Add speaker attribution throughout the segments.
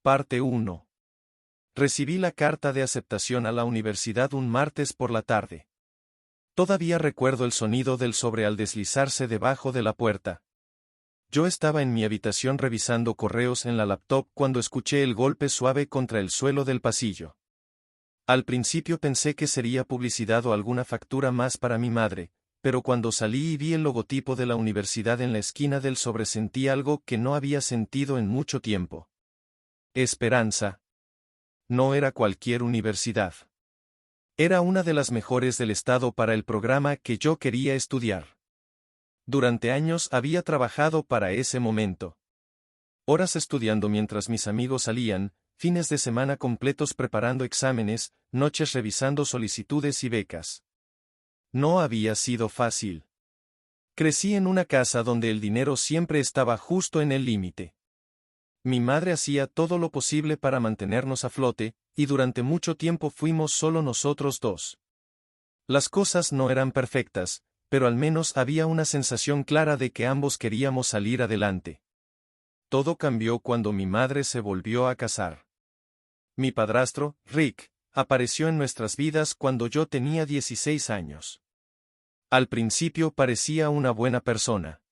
Speaker 1: Parte 1. Recibí la carta de aceptación a la universidad un martes por la tarde. Todavía recuerdo el sonido del sobre al deslizarse debajo de la puerta. Yo estaba en mi habitación revisando correos en la laptop cuando escuché el golpe suave contra el suelo del pasillo. Al principio pensé que sería publicidad o alguna factura más para mi madre, pero cuando salí y vi el logotipo de la universidad en la esquina del sobre sentí algo que no había sentido en mucho tiempo. Esperanza. No era cualquier universidad. Era una de las mejores del estado para el programa que yo quería estudiar. Durante años había trabajado para ese momento. Horas estudiando mientras mis amigos salían, fines de semana completos preparando exámenes, noches revisando solicitudes y becas. No había sido fácil. Crecí en una casa donde el dinero siempre estaba justo en el límite. Mi madre hacía todo lo posible para mantenernos a flote, y durante mucho tiempo fuimos solo nosotros dos. Las cosas no eran perfectas, pero al menos había una sensación clara de que ambos queríamos salir adelante. Todo cambió cuando mi madre se volvió a casar. Mi padrastro, Rick, apareció en nuestras vidas cuando yo tenía 16 años. Al principio parecía una buena persona.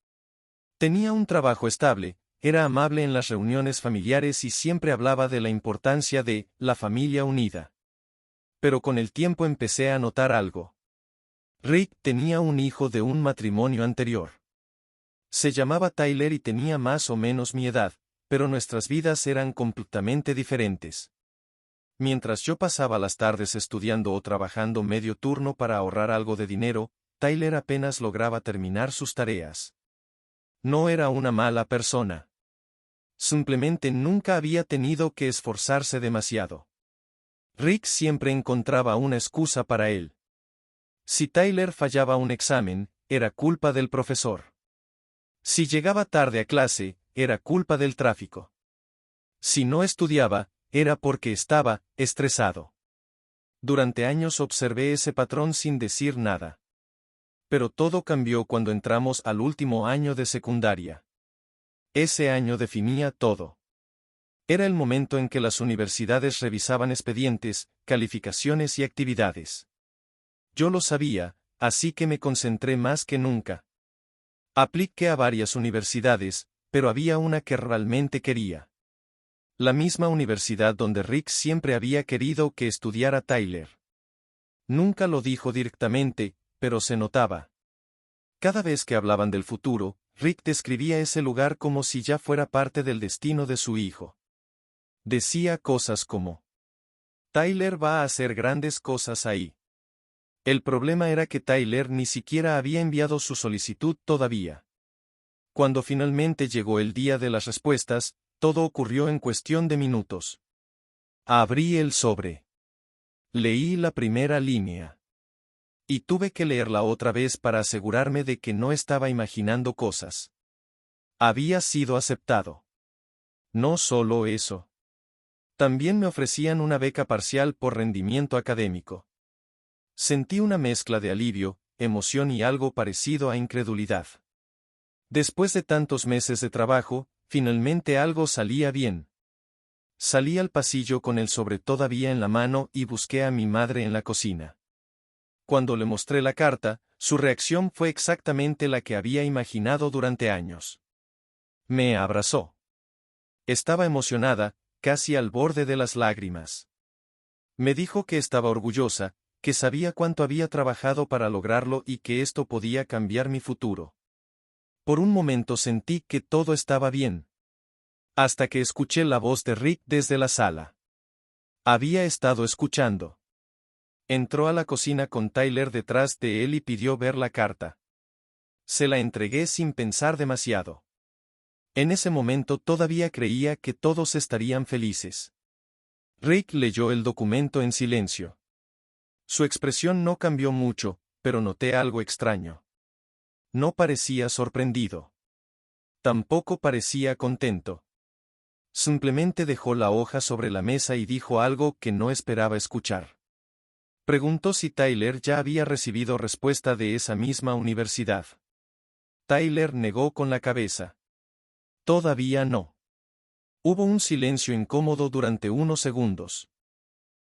Speaker 1: Tenía un trabajo estable, era amable en las reuniones familiares y siempre hablaba de la importancia de la familia unida. Pero con el tiempo empecé a notar algo. Rick tenía un hijo de un matrimonio anterior. Se llamaba Tyler y tenía más o menos mi edad, pero nuestras vidas eran completamente diferentes. Mientras yo pasaba las tardes estudiando o trabajando medio turno para ahorrar algo de dinero, Tyler apenas lograba terminar sus tareas. No era una mala persona. Simplemente nunca había tenido que esforzarse demasiado. Rick siempre encontraba una excusa para él. Si Tyler fallaba un examen, era culpa del profesor. Si llegaba tarde a clase, era culpa del tráfico. Si no estudiaba, era porque estaba estresado. Durante años observé ese patrón sin decir nada. Pero todo cambió cuando entramos al último año de secundaria. Ese año definía todo. Era el momento en que las universidades revisaban expedientes, calificaciones y actividades. Yo lo sabía, así que me concentré más que nunca. Apliqué a varias universidades, pero había una que realmente quería. La misma universidad donde Rick siempre había querido que estudiara Tyler. Nunca lo dijo directamente, pero se notaba. Cada vez que hablaban del futuro, Rick describía ese lugar como si ya fuera parte del destino de su hijo. Decía cosas como: Tyler va a hacer grandes cosas ahí. El problema era que Tyler ni siquiera había enviado su solicitud todavía. Cuando finalmente llegó el día de las respuestas, todo ocurrió en cuestión de minutos. Abrí el sobre. Leí la primera línea. Y tuve que leerla otra vez para asegurarme de que no estaba imaginando cosas. Había sido aceptado. No solo eso. También me ofrecían una beca parcial por rendimiento académico. Sentí una mezcla de alivio, emoción y algo parecido a incredulidad. Después de tantos meses de trabajo, finalmente algo salía bien. Salí al pasillo con el sobre todavía en la mano y busqué a mi madre en la cocina. Cuando le mostré la carta, su reacción fue exactamente la que había imaginado durante años. Me abrazó. Estaba emocionada, casi al borde de las lágrimas. Me dijo que estaba orgullosa, que sabía cuánto había trabajado para lograrlo y que esto podía cambiar mi futuro. Por un momento sentí que todo estaba bien. Hasta que escuché la voz de Rick desde la sala. Había estado escuchando. Entró a la cocina con Tyler detrás de él y pidió ver la carta. Se la entregué sin pensar demasiado. En ese momento todavía creía que todos estarían felices. Rick leyó el documento en silencio. Su expresión no cambió mucho, pero noté algo extraño. No parecía sorprendido. Tampoco parecía contento. Simplemente dejó la hoja sobre la mesa y dijo algo que no esperaba escuchar. Preguntó si Tyler ya había recibido respuesta de esa misma universidad. Tyler negó con la cabeza. Todavía no. Hubo un silencio incómodo durante unos segundos.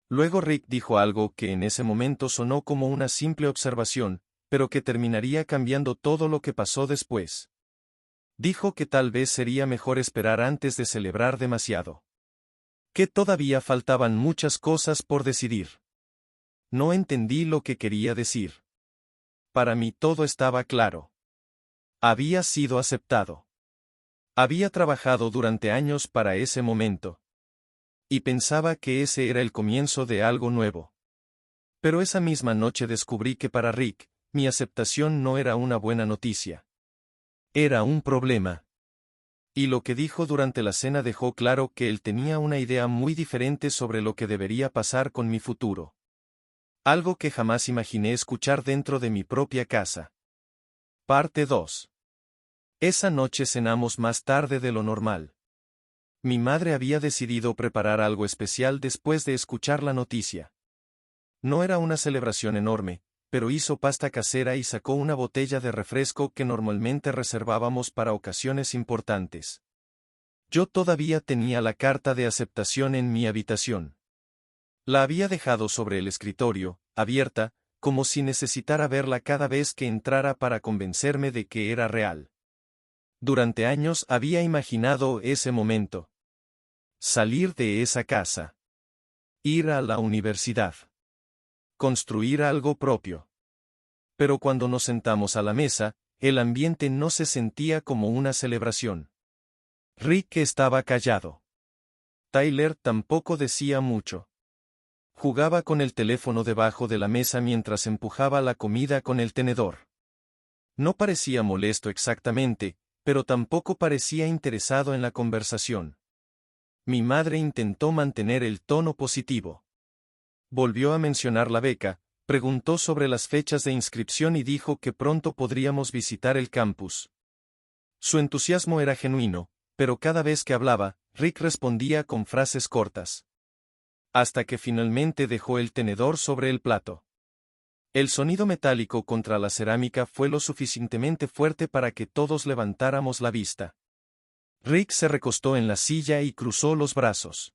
Speaker 1: Luego Rick dijo algo que en ese momento sonó como una simple observación, pero que terminaría cambiando todo lo que pasó después. Dijo que tal vez sería mejor esperar antes de celebrar demasiado. Que todavía faltaban muchas cosas por decidir. No entendí lo que quería decir. Para mí todo estaba claro. Había sido aceptado. Había trabajado durante años para ese momento. Y pensaba que ese era el comienzo de algo nuevo. Pero esa misma noche descubrí que para Rick, mi aceptación no era una buena noticia. Era un problema. Y lo que dijo durante la cena dejó claro que él tenía una idea muy diferente sobre lo que debería pasar con mi futuro. Algo que jamás imaginé escuchar dentro de mi propia casa. Parte 2. Esa noche cenamos más tarde de lo normal. Mi madre había decidido preparar algo especial después de escuchar la noticia. No era una celebración enorme, pero hizo pasta casera y sacó una botella de refresco que normalmente reservábamos para ocasiones importantes. Yo todavía tenía la carta de aceptación en mi habitación. La había dejado sobre el escritorio, abierta, como si necesitara verla cada vez que entrara para convencerme de que era real. Durante años había imaginado ese momento. Salir de esa casa. Ir a la universidad. Construir algo propio. Pero cuando nos sentamos a la mesa, el ambiente no se sentía como una celebración. Rick estaba callado. Tyler tampoco decía mucho. Jugaba con el teléfono debajo de la mesa mientras empujaba la comida con el tenedor. No parecía molesto exactamente, pero tampoco parecía interesado en la conversación. Mi madre intentó mantener el tono positivo. Volvió a mencionar la beca, preguntó sobre las fechas de inscripción y dijo que pronto podríamos visitar el campus. Su entusiasmo era genuino, pero cada vez que hablaba, Rick respondía con frases cortas. Hasta que finalmente dejó el tenedor sobre el plato. El sonido metálico contra la cerámica fue lo suficientemente fuerte para que todos levantáramos la vista. Rick se recostó en la silla y cruzó los brazos.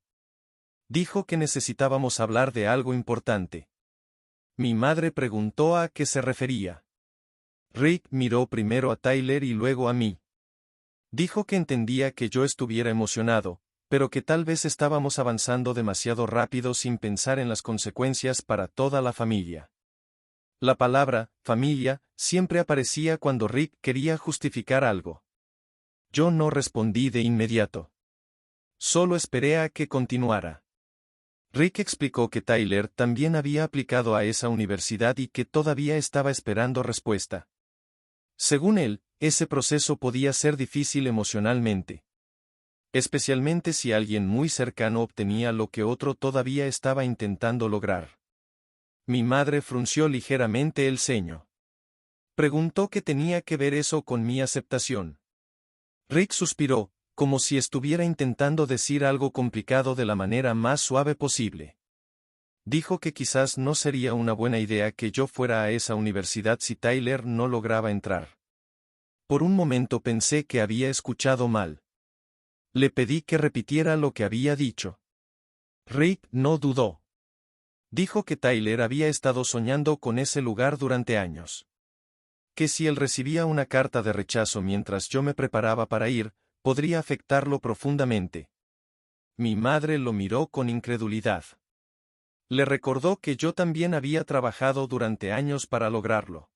Speaker 1: Dijo que necesitábamos hablar de algo importante. Mi madre preguntó a qué se refería. Rick miró primero a Tyler y luego a mí. Dijo que entendía que yo estuviera emocionado, pero que tal vez estábamos avanzando demasiado rápido sin pensar en las consecuencias para toda la familia. La palabra, familia, siempre aparecía cuando Rick quería justificar algo. Yo no respondí de inmediato. Solo esperé a que continuara. Rick explicó que Tyler también había aplicado a esa universidad y que todavía estaba esperando respuesta. Según él, ese proceso podía ser difícil emocionalmente. Especialmente si alguien muy cercano obtenía lo que otro todavía estaba intentando lograr. Mi madre frunció ligeramente el ceño. Preguntó qué tenía que ver eso con mi aceptación. Rick suspiró, como si estuviera intentando decir algo complicado de la manera más suave posible. Dijo que quizás no sería una buena idea que yo fuera a esa universidad si Tyler no lograba entrar. Por un momento pensé que había escuchado mal. Le pedí que repitiera lo que había dicho. Rick no dudó. Dijo que Tyler había estado soñando con ese lugar durante años. Que si él recibía una carta de rechazo mientras yo me preparaba para ir, podría afectarlo profundamente. Mi madre lo miró con incredulidad. Le recordó que yo también había trabajado durante años para lograrlo.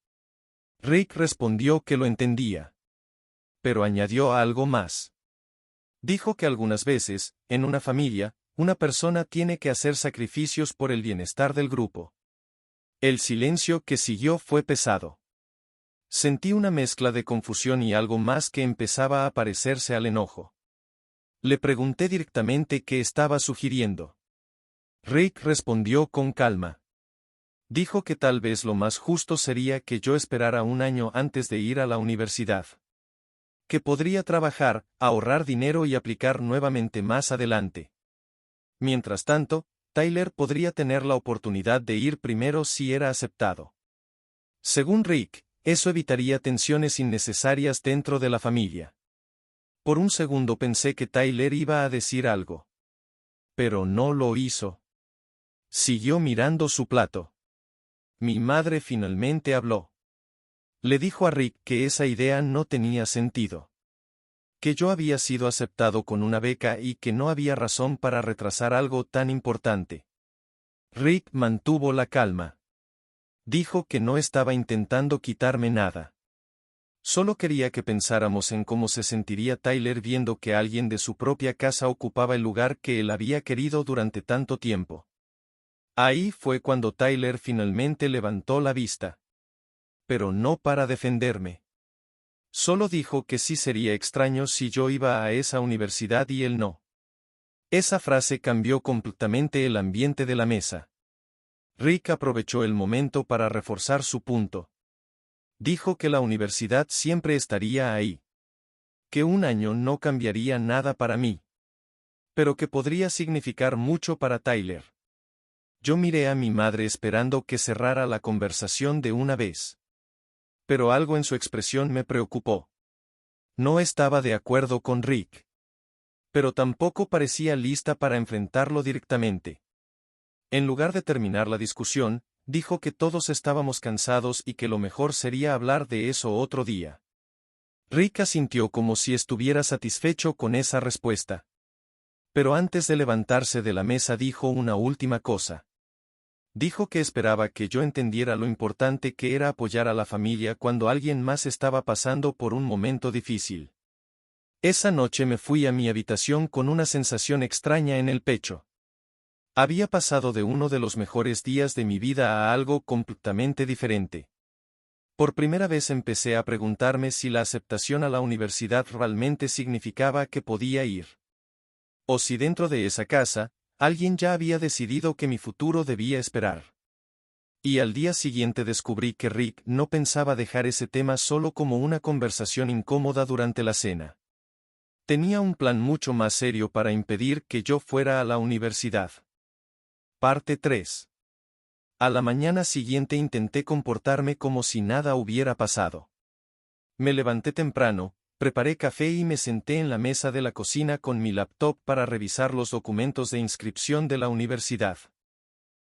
Speaker 1: Rick respondió que lo entendía. Pero añadió algo más. Dijo que algunas veces, en una familia, una persona tiene que hacer sacrificios por el bienestar del grupo. El silencio que siguió fue pesado. Sentí una mezcla de confusión y algo más que empezaba a parecerse al enojo. Le pregunté directamente qué estaba sugiriendo. Rick respondió con calma. Dijo que tal vez lo más justo sería que yo esperara un año antes de ir a la universidad. Que podría trabajar, ahorrar dinero y aplicar nuevamente más adelante. Mientras tanto, Tyler podría tener la oportunidad de ir primero si era aceptado. Según Rick, eso evitaría tensiones innecesarias dentro de la familia. Por un segundo pensé que Tyler iba a decir algo. Pero no lo hizo. Siguió mirando su plato. Mi madre finalmente habló. Le dijo a Rick que esa idea no tenía sentido. Que yo había sido aceptado con una beca y que no había razón para retrasar algo tan importante. Rick mantuvo la calma. Dijo que no estaba intentando quitarme nada. Solo quería que pensáramos en cómo se sentiría Tyler viendo que alguien de su propia casa ocupaba el lugar que él había querido durante tanto tiempo. Ahí fue cuando Tyler finalmente levantó la vista. Pero no para defenderme. Solo dijo que sí sería extraño si yo iba a esa universidad y él no. Esa frase cambió completamente el ambiente de la mesa. Rick aprovechó el momento para reforzar su punto. Dijo que la universidad siempre estaría ahí. Que un año no cambiaría nada para mí. Pero que podría significar mucho para Tyler. Yo miré a mi madre esperando que cerrara la conversación de una vez. Pero algo en su expresión me preocupó. No estaba de acuerdo con Rick. Pero tampoco parecía lista para enfrentarlo directamente. En lugar de terminar la discusión, dijo que todos estábamos cansados y que lo mejor sería hablar de eso otro día. Rick asintió como si estuviera satisfecho con esa respuesta. Pero antes de levantarse de la mesa dijo una última cosa. Dijo que esperaba que yo entendiera lo importante que era apoyar a la familia cuando alguien más estaba pasando por un momento difícil. Esa noche me fui a mi habitación con una sensación extraña en el pecho. Había pasado de uno de los mejores días de mi vida a algo completamente diferente. Por primera vez empecé a preguntarme si la aceptación a la universidad realmente significaba que podía ir. O si dentro de esa casa, alguien ya había decidido que mi futuro debía esperar. Y al día siguiente descubrí que Rick no pensaba dejar ese tema solo como una conversación incómoda durante la cena. Tenía un plan mucho más serio para impedir que yo fuera a la universidad. Parte 3. A la mañana siguiente intenté comportarme como si nada hubiera pasado. Me levanté temprano, preparé café y me senté en la mesa de la cocina con mi laptop para revisar los documentos de inscripción de la universidad.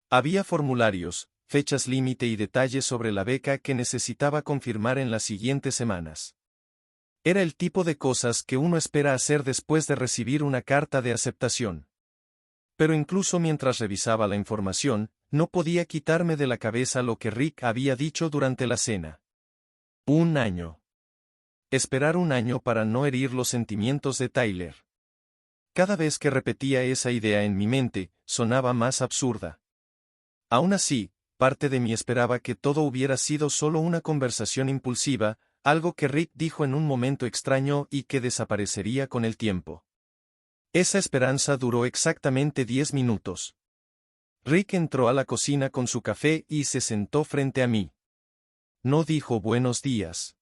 Speaker 1: Había formularios, fechas límite y detalles sobre la beca que necesitaba confirmar en las siguientes semanas. Era el tipo de cosas que uno espera hacer después de recibir una carta de aceptación. Pero incluso mientras revisaba la información, no podía quitarme de la cabeza lo que Rick había dicho durante la cena. Un año. Esperar un año para no herir los sentimientos de Tyler. Cada vez que repetía esa idea en mi mente, sonaba más absurda. Aún así, parte de mí esperaba que todo hubiera sido solo una conversación impulsiva, algo que Rick dijo en un momento extraño y que desaparecería con el tiempo. Esa esperanza duró exactamente 10 minutos. Rick entró a la cocina con su café y se sentó frente a mí. No dijo buenos días.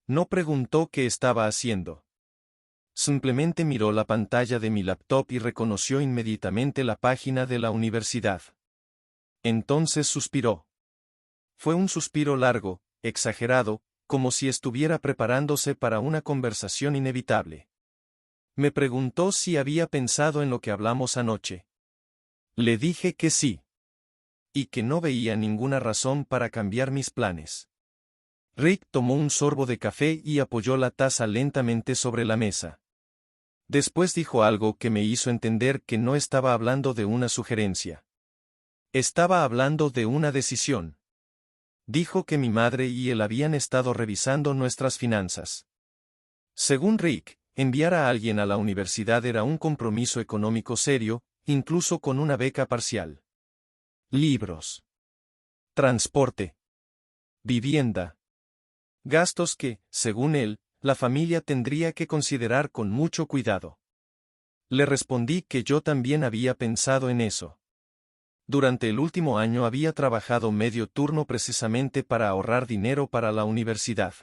Speaker 1: No preguntó qué estaba haciendo. Simplemente miró la pantalla de mi laptop y reconoció inmediatamente la página de la universidad. Entonces suspiró. Fue un suspiro largo, exagerado, como si estuviera preparándose para una conversación inevitable. Me preguntó si había pensado en lo que hablamos anoche. Le dije que sí. Y que no veía ninguna razón para cambiar mis planes. Rick tomó un sorbo de café y apoyó la taza lentamente sobre la mesa. Después dijo algo que me hizo entender que no estaba hablando de una sugerencia. Estaba hablando de una decisión. Dijo que mi madre y él habían estado revisando nuestras finanzas. Según Rick, enviar a alguien a la universidad era un compromiso económico serio, incluso con una beca parcial. Libros. Transporte. Vivienda. Gastos que, según él, la familia tendría que considerar con mucho cuidado. Le respondí que yo también había pensado en eso. Durante el último año había trabajado medio turno precisamente para ahorrar dinero para la universidad.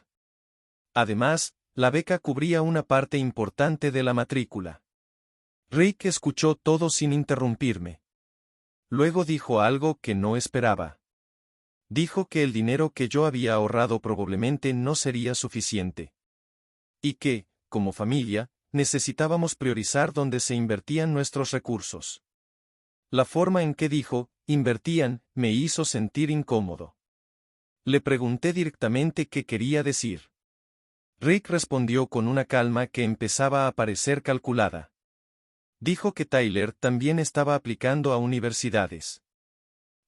Speaker 1: Además, la beca cubría una parte importante de la matrícula. Rick escuchó todo sin interrumpirme. Luego dijo algo que no esperaba. Dijo que el dinero que yo había ahorrado probablemente no sería suficiente. Y que, como familia, necesitábamos priorizar dónde se invertían nuestros recursos. La forma en que dijo, invertían, me hizo sentir incómodo. Le pregunté directamente qué quería decir. Rick respondió con una calma que empezaba a parecer calculada. Dijo que Tyler también estaba aplicando a universidades.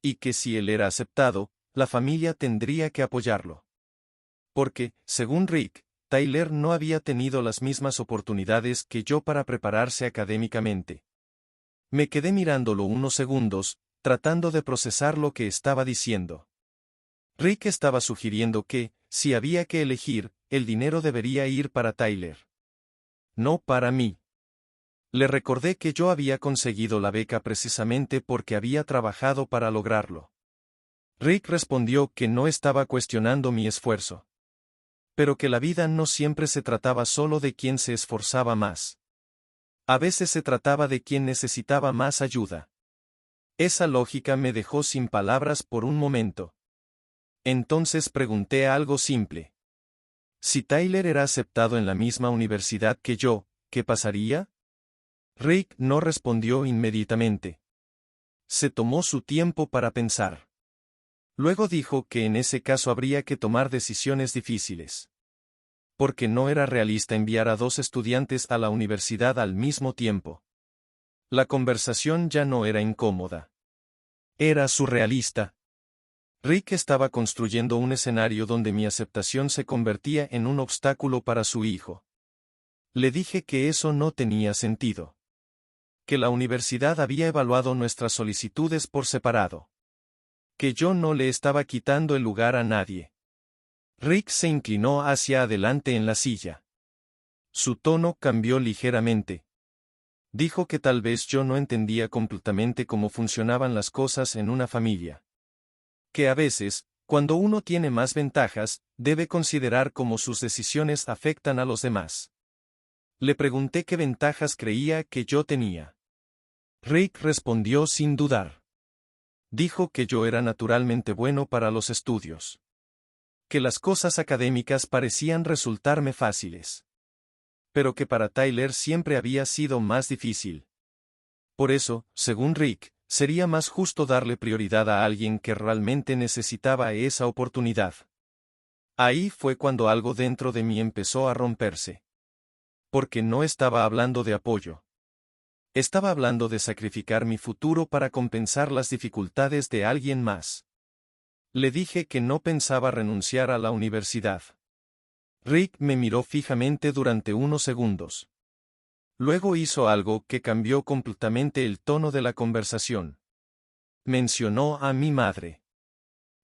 Speaker 1: Y que si él era aceptado, la familia tendría que apoyarlo. Porque, según Rick, Tyler no había tenido las mismas oportunidades que yo para prepararse académicamente. Me quedé mirándolo unos segundos, tratando de procesar lo que estaba diciendo. Rick estaba sugiriendo que, si había que elegir, el dinero debería ir para Tyler. No para mí. Le recordé que yo había conseguido la beca precisamente porque había trabajado para lograrlo. Rick respondió que no estaba cuestionando mi esfuerzo. Pero que la vida no siempre se trataba solo de quien se esforzaba más. A veces se trataba de quien necesitaba más ayuda. Esa lógica me dejó sin palabras por un momento. Entonces pregunté algo simple. Si Tyler era aceptado en la misma universidad que yo, ¿qué pasaría? Rick no respondió inmediatamente. Se tomó su tiempo para pensar. Luego dijo que en ese caso habría que tomar decisiones difíciles. Porque no era realista enviar a 2 estudiantes a la universidad al mismo tiempo. La conversación ya no era incómoda. Era surrealista. Rick estaba construyendo un escenario donde mi aceptación se convertía en un obstáculo para su hijo. Le dije que eso no tenía sentido. Que la universidad había evaluado nuestras solicitudes por separado. Que yo no le estaba quitando el lugar a nadie. Rick se inclinó hacia adelante en la silla. Su tono cambió ligeramente. Dijo que tal vez yo no entendía completamente cómo funcionaban las cosas en una familia. Que a veces, cuando uno tiene más ventajas, debe considerar cómo sus decisiones afectan a los demás. Le pregunté qué ventajas creía que yo tenía. Rick respondió sin dudar. Dijo que yo era naturalmente bueno para los estudios. Que las cosas académicas parecían resultarme fáciles. Pero que para Tyler siempre había sido más difícil. Por eso, según Rick, sería más justo darle prioridad a alguien que realmente necesitaba esa oportunidad. Ahí fue cuando algo dentro de mí empezó a romperse. Porque no estaba hablando de apoyo. Estaba hablando de sacrificar mi futuro para compensar las dificultades de alguien más. Le dije que no pensaba renunciar a la universidad. Rick me miró fijamente durante unos segundos. Luego hizo algo que cambió completamente el tono de la conversación. Mencionó a mi madre.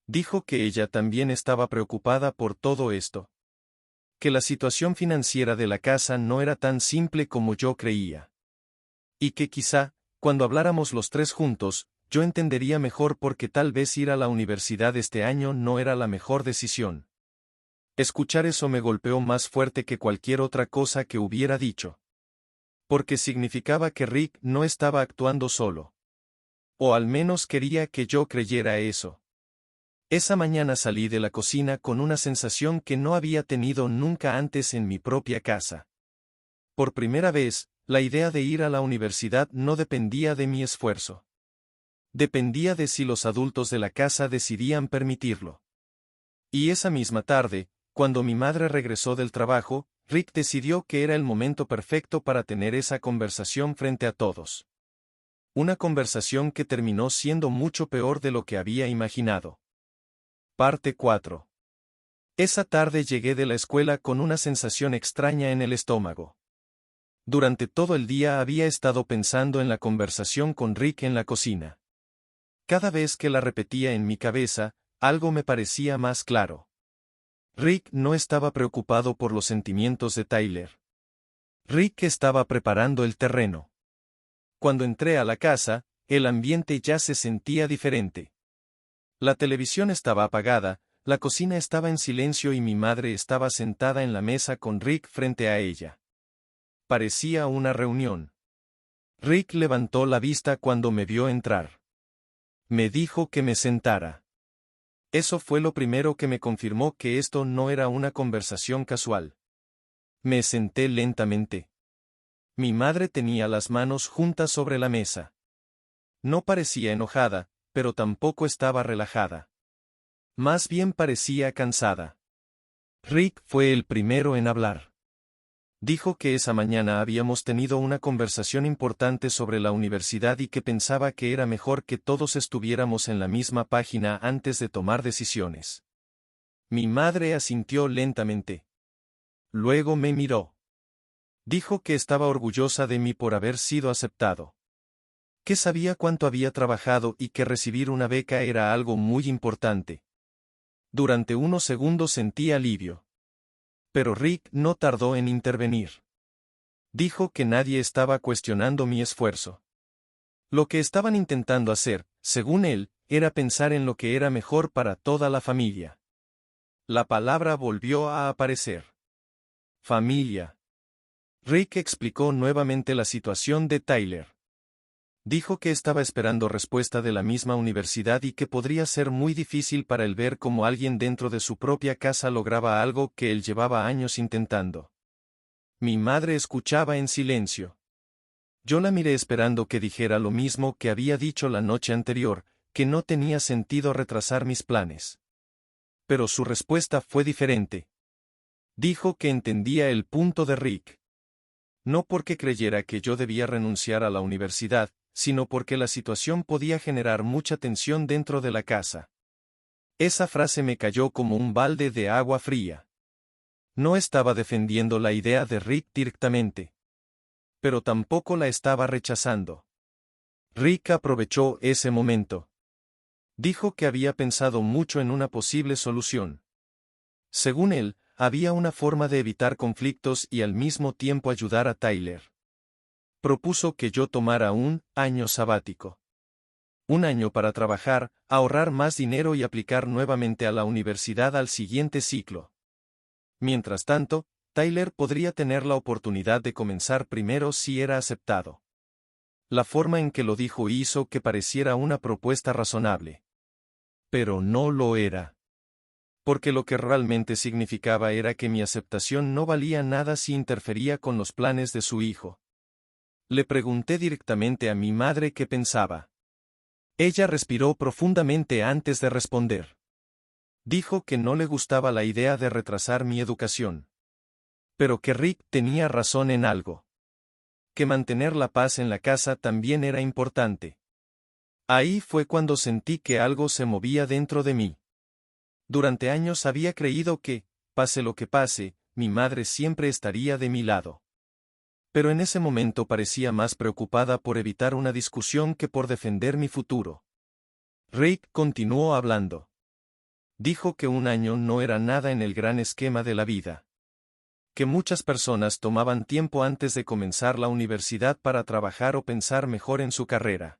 Speaker 1: Dijo que ella también estaba preocupada por todo esto. Que la situación financiera de la casa no era tan simple como yo creía. Y que quizá, cuando habláramos los 3 juntos, yo entendería mejor por qué tal vez ir a la universidad este año no era la mejor decisión. Escuchar eso me golpeó más fuerte que cualquier otra cosa que hubiera dicho. Porque significaba que Rick no estaba actuando solo. O al menos quería que yo creyera eso. Esa mañana salí de la cocina con una sensación que no había tenido nunca antes en mi propia casa. Por primera vez, la idea de ir a la universidad no dependía de mi esfuerzo. Dependía de si los adultos de la casa decidían permitirlo. Y esa misma tarde, cuando mi madre regresó del trabajo, Rick decidió que era el momento perfecto para tener esa conversación frente a todos. Una conversación que terminó siendo mucho peor de lo que había imaginado. Parte 4. Esa tarde llegué de la escuela con una sensación extraña en el estómago. Durante todo el día había estado pensando en la conversación con Rick en la cocina. Cada vez que la repetía en mi cabeza, algo me parecía más claro. Rick no estaba preocupado por los sentimientos de Tyler. Rick estaba preparando el terreno. Cuando entré a la casa, el ambiente ya se sentía diferente. La televisión estaba apagada, la cocina estaba en silencio y mi madre estaba sentada en la mesa con Rick frente a ella. Parecía una reunión. Rick levantó la vista cuando me vio entrar. Me dijo que me sentara. Eso fue lo primero que me confirmó que esto no era una conversación casual. Me senté lentamente. Mi madre tenía las manos juntas sobre la mesa. No parecía enojada, pero tampoco estaba relajada. Más bien parecía cansada. Rick fue el primero en hablar. Dijo que esa mañana habíamos tenido una conversación importante sobre la universidad y que pensaba que era mejor que todos estuviéramos en la misma página antes de tomar decisiones. Mi madre asintió lentamente. Luego me miró. Dijo que estaba orgullosa de mí por haber sido aceptado. Que sabía cuánto había trabajado y que recibir una beca era algo muy importante. Durante unos segundos sentí alivio. Pero Rick no tardó en intervenir. Dijo que nadie estaba cuestionando mi esfuerzo. Lo que estaban intentando hacer, según él, era pensar en lo que era mejor para toda la familia. La palabra volvió a aparecer. Familia. Rick explicó nuevamente la situación de Tyler. Dijo que estaba esperando respuesta de la misma universidad y que podría ser muy difícil para él ver cómo alguien dentro de su propia casa lograba algo que él llevaba años intentando. Mi madre escuchaba en silencio. Yo la miré esperando que dijera lo mismo que había dicho la noche anterior, que no tenía sentido retrasar mis planes. Pero su respuesta fue diferente. Dijo que entendía el punto de Rick. No porque creyera que yo debía renunciar a la universidad, sino porque la situación podía generar mucha tensión dentro de la casa. Esa frase me cayó como un balde de agua fría. No estaba defendiendo la idea de Rick directamente. Pero tampoco la estaba rechazando. Rick aprovechó ese momento. Dijo que había pensado mucho en una posible solución. Según él, había una forma de evitar conflictos y al mismo tiempo ayudar a Tyler. Propuso que yo tomara un año sabático. Un año para trabajar, ahorrar más dinero y aplicar nuevamente a la universidad al siguiente ciclo. Mientras tanto, Tyler podría tener la oportunidad de comenzar primero si era aceptado. La forma en que lo dijo hizo que pareciera una propuesta razonable. Pero no lo era. Porque lo que realmente significaba era que mi aceptación no valía nada si interfería con los planes de su hijo. Le pregunté directamente a mi madre qué pensaba. Ella respiró profundamente antes de responder. Dijo que no le gustaba la idea de retrasar mi educación. Pero que Rick tenía razón en algo. Que mantener la paz en la casa también era importante. Ahí fue cuando sentí que algo se movía dentro de mí. Durante años había creído que, pase lo que pase, mi madre siempre estaría de mi lado. Pero en ese momento parecía más preocupada por evitar una discusión que por defender mi futuro. Rick continuó hablando. Dijo que un año no era nada en el gran esquema de la vida. Que muchas personas tomaban tiempo antes de comenzar la universidad para trabajar o pensar mejor en su carrera.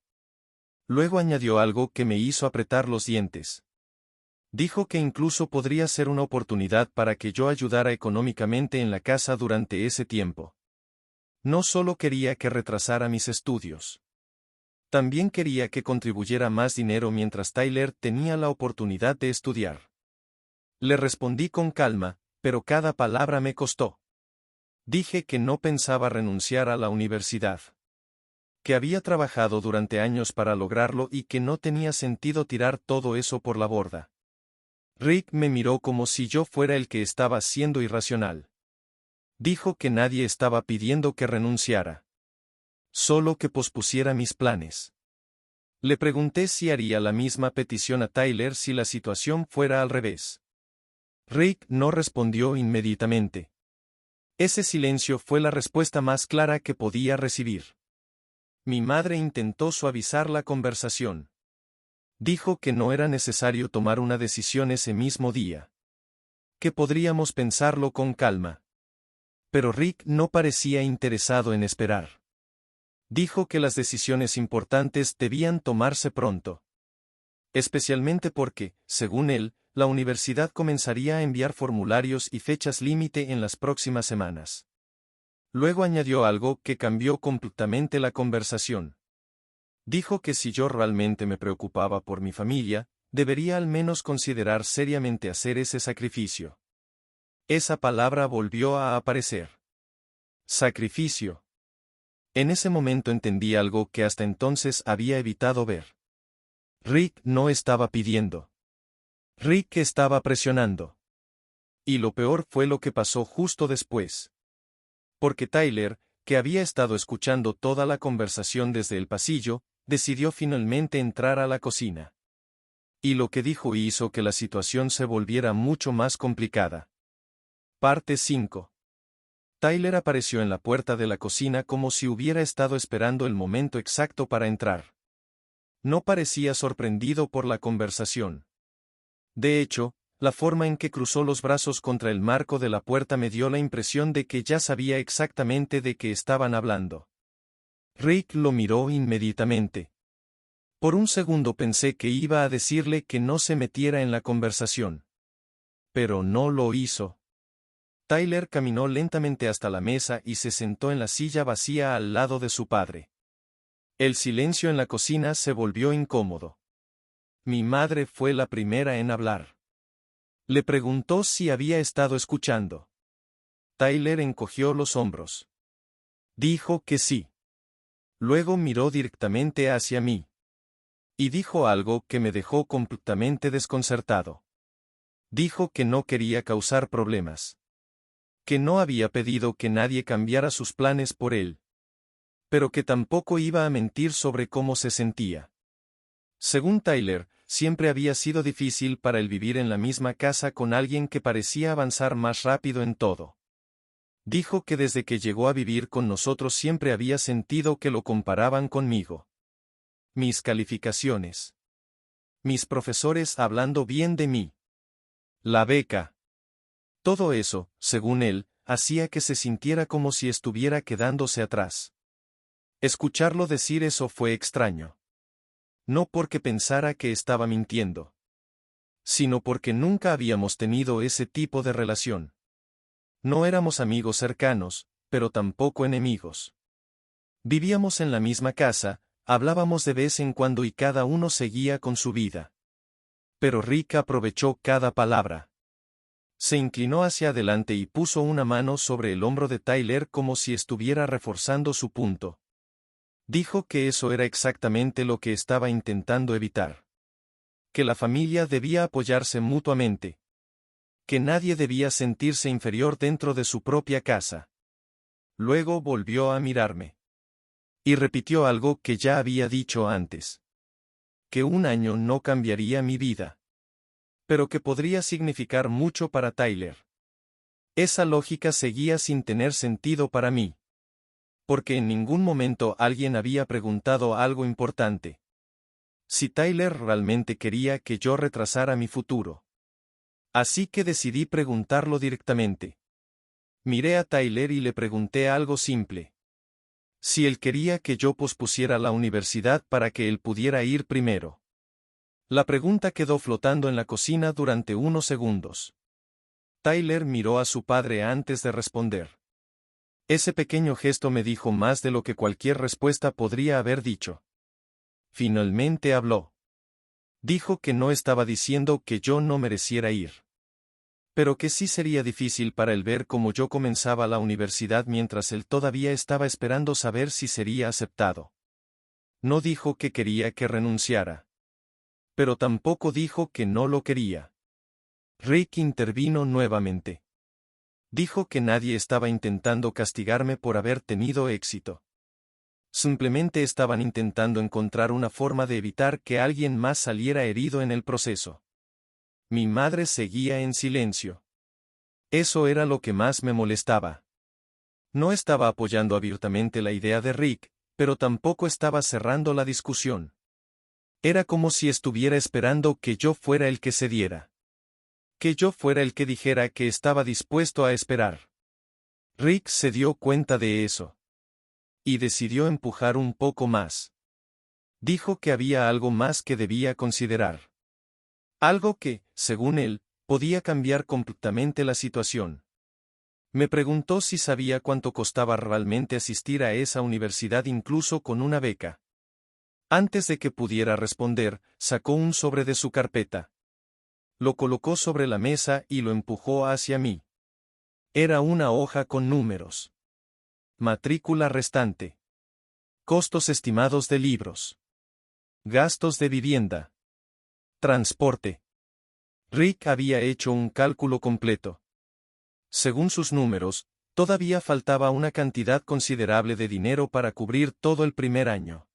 Speaker 1: Luego añadió algo que me hizo apretar los dientes. Dijo que incluso podría ser una oportunidad para que yo ayudara económicamente en la casa durante ese tiempo. No solo quería que retrasara mis estudios. También quería que contribuyera más dinero mientras Tyler tenía la oportunidad de estudiar. Le respondí con calma, pero cada palabra me costó. Dije que no pensaba renunciar a la universidad. Que había trabajado durante años para lograrlo y que no tenía sentido tirar todo eso por la borda. Rick me miró como si yo fuera el que estaba siendo irracional. Dijo que nadie estaba pidiendo que renunciara. Solo que pospusiera mis planes. Le pregunté si haría la misma petición a Tyler si la situación fuera al revés. Rick no respondió inmediatamente. Ese silencio fue la respuesta más clara que podía recibir. Mi madre intentó suavizar la conversación. Dijo que no era necesario tomar una decisión ese mismo día. Que podríamos pensarlo con calma. Pero Rick no parecía interesado en esperar. Dijo que las decisiones importantes debían tomarse pronto. Especialmente porque, según él, la universidad comenzaría a enviar formularios y fechas límite en las próximas semanas. Luego añadió algo que cambió completamente la conversación. Dijo que si yo realmente me preocupaba por mi familia, debería al menos considerar seriamente hacer ese sacrificio. Esa palabra volvió a aparecer. Sacrificio. En ese momento entendí algo que hasta entonces había evitado ver. Rick no estaba pidiendo. Rick estaba presionando. Y lo peor fue lo que pasó justo después. Porque Tyler, que había estado escuchando toda la conversación desde el pasillo, decidió finalmente entrar a la cocina. Y lo que dijo hizo que la situación se volviera mucho más complicada. Parte 5. Tyler apareció en la puerta de la cocina como si hubiera estado esperando el momento exacto para entrar. No parecía sorprendido por la conversación. De hecho, la forma en que cruzó los brazos contra el marco de la puerta me dio la impresión de que ya sabía exactamente de qué estaban hablando. Rick lo miró inmediatamente. Por un segundo pensé que iba a decirle que no se metiera en la conversación. Pero no lo hizo. Tyler caminó lentamente hasta la mesa y se sentó en la silla vacía al lado de su padre. El silencio en la cocina se volvió incómodo. Mi madre fue la primera en hablar. Le preguntó si había estado escuchando. Tyler encogió los hombros. Dijo que sí. Luego miró directamente hacia mí. Y dijo algo que me dejó completamente desconcertado. Dijo que no quería causar problemas. Que no había pedido que nadie cambiara sus planes por él. Pero que tampoco iba a mentir sobre cómo se sentía. Según Tyler, siempre había sido difícil para él vivir en la misma casa con alguien que parecía avanzar más rápido en todo. Dijo que desde que llegó a vivir con nosotros siempre había sentido que lo comparaban conmigo. Mis calificaciones. Mis profesores hablando bien de mí. La beca. Todo eso, según él, hacía que se sintiera como si estuviera quedándose atrás. Escucharlo decir eso fue extraño. No porque pensara que estaba mintiendo, sino porque nunca habíamos tenido ese tipo de relación. No éramos amigos cercanos, pero tampoco enemigos. Vivíamos en la misma casa, hablábamos de vez en cuando y cada uno seguía con su vida. Pero Rick aprovechó cada palabra. Se inclinó hacia adelante y puso una mano sobre el hombro de Tyler como si estuviera reforzando su punto. Dijo que eso era exactamente lo que estaba intentando evitar. Que la familia debía apoyarse mutuamente. Que nadie debía sentirse inferior dentro de su propia casa. Luego volvió a mirarme. Y repitió algo que ya había dicho antes. Que un año no cambiaría mi vida. Pero que podría significar mucho para Tyler. Esa lógica seguía sin tener sentido para mí. Porque en ningún momento alguien había preguntado algo importante. Si Tyler realmente quería que yo retrasara mi futuro. Así que decidí preguntarlo directamente. Miré a Tyler y le pregunté algo simple. Si él quería que yo pospusiera la universidad para que él pudiera ir primero. La pregunta quedó flotando en la cocina durante unos segundos. Tyler miró a su padre antes de responder. Ese pequeño gesto me dijo más de lo que cualquier respuesta podría haber dicho. Finalmente habló. Dijo que no estaba diciendo que yo no mereciera ir. Pero que sí sería difícil para él ver cómo yo comenzaba la universidad mientras él todavía estaba esperando saber si sería aceptado. No dijo que quería que renunciara. Pero tampoco dijo que no lo quería. Rick intervino nuevamente. Dijo que nadie estaba intentando castigarme por haber tenido éxito. Simplemente estaban intentando encontrar una forma de evitar que alguien más saliera herido en el proceso. Mi madre seguía en silencio. Eso era lo que más me molestaba. No estaba apoyando abiertamente la idea de Rick, pero tampoco estaba cerrando la discusión. Era como si estuviera esperando que yo fuera el que cediera. Que yo fuera el que dijera que estaba dispuesto a esperar. Rick se dio cuenta de eso. Y decidió empujar un poco más. Dijo que había algo más que debía considerar. Algo que, según él, podía cambiar completamente la situación. Me preguntó si sabía cuánto costaba realmente asistir a esa universidad incluso con una beca. Antes de que pudiera responder, sacó un sobre de su carpeta. Lo colocó sobre la mesa y lo empujó hacia mí. Era una hoja con números. Matrícula restante. Costos estimados de libros. Gastos de vivienda. Transporte. Rick había hecho un cálculo completo. Según sus números, todavía faltaba una cantidad considerable de dinero para cubrir todo el primer año.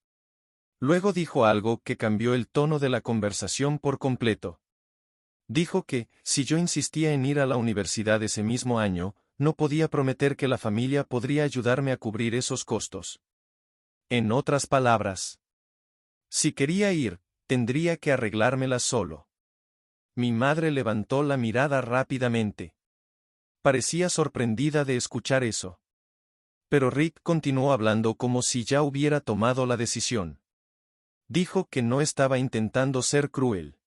Speaker 1: Luego dijo algo que cambió el tono de la conversación por completo. Dijo que, si yo insistía en ir a la universidad ese mismo año, no podía prometer que la familia podría ayudarme a cubrir esos costos. En otras palabras, si quería ir, tendría que arreglármelas solo. Mi madre levantó la mirada rápidamente. Parecía sorprendida de escuchar eso. Pero Rick continuó hablando como si ya hubiera tomado la decisión. Dijo que no estaba intentando ser cruel.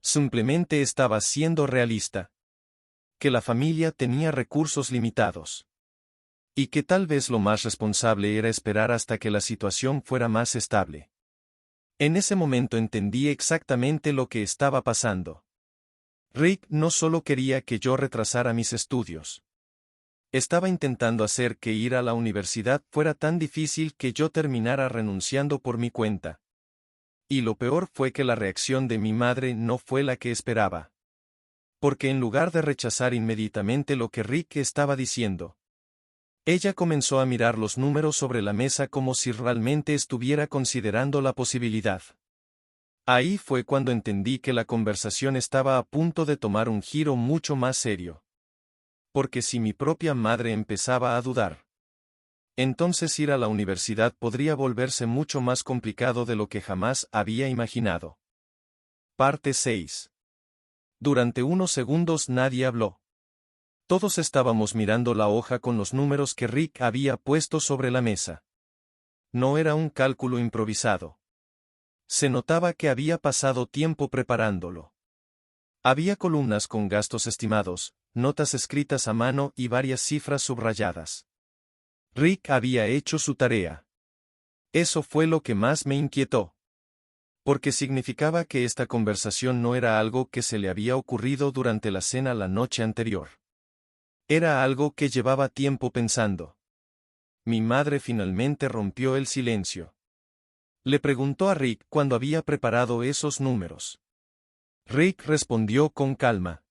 Speaker 1: Simplemente estaba siendo realista. Que la familia tenía recursos limitados. Y que tal vez lo más responsable era esperar hasta que la situación fuera más estable. En ese momento entendí exactamente lo que estaba pasando. Rick no solo quería que yo retrasara mis estudios. Estaba intentando hacer que ir a la universidad fuera tan difícil que yo terminara renunciando por mi cuenta. Y lo peor fue que la reacción de mi madre no fue la que esperaba. Porque en lugar de rechazar inmediatamente lo que Rick estaba diciendo, ella comenzó a mirar los números sobre la mesa como si realmente estuviera considerando la posibilidad. Ahí fue cuando entendí que la conversación estaba a punto de tomar un giro mucho más serio. Porque si mi propia madre empezaba a dudar, entonces ir a la universidad podría volverse mucho más complicado de lo que jamás había imaginado. Parte 6. Durante unos segundos nadie habló. Todos estábamos mirando la hoja con los números que Rick había puesto sobre la mesa. No era un cálculo improvisado. Se notaba que había pasado tiempo preparándolo. Había columnas con gastos estimados, notas escritas a mano y varias cifras subrayadas. Rick había hecho su tarea. Eso fue lo que más me inquietó. Porque significaba que esta conversación no era algo que se le había ocurrido durante la cena la noche anterior. Era algo que llevaba tiempo pensando. Mi madre finalmente rompió el silencio. Le preguntó a Rick cuándo había preparado esos números. Rick respondió con calma.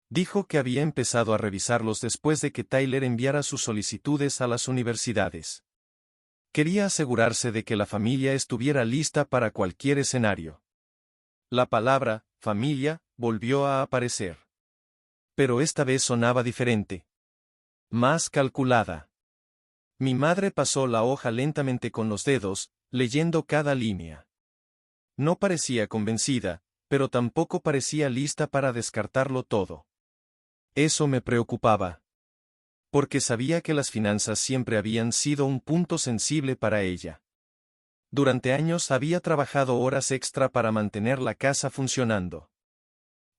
Speaker 1: Dijo que había empezado a revisarlos después de que Tyler enviara sus solicitudes a las universidades. Quería asegurarse de que la familia estuviera lista para cualquier escenario. La palabra, familia, volvió a aparecer. Pero esta vez sonaba diferente. Más calculada. Mi madre pasó la hoja lentamente con los dedos, leyendo cada línea. No parecía convencida, pero tampoco parecía lista para descartarlo todo. Eso me preocupaba. Porque sabía que las finanzas siempre habían sido un punto sensible para ella. Durante años había trabajado horas extra para mantener la casa funcionando.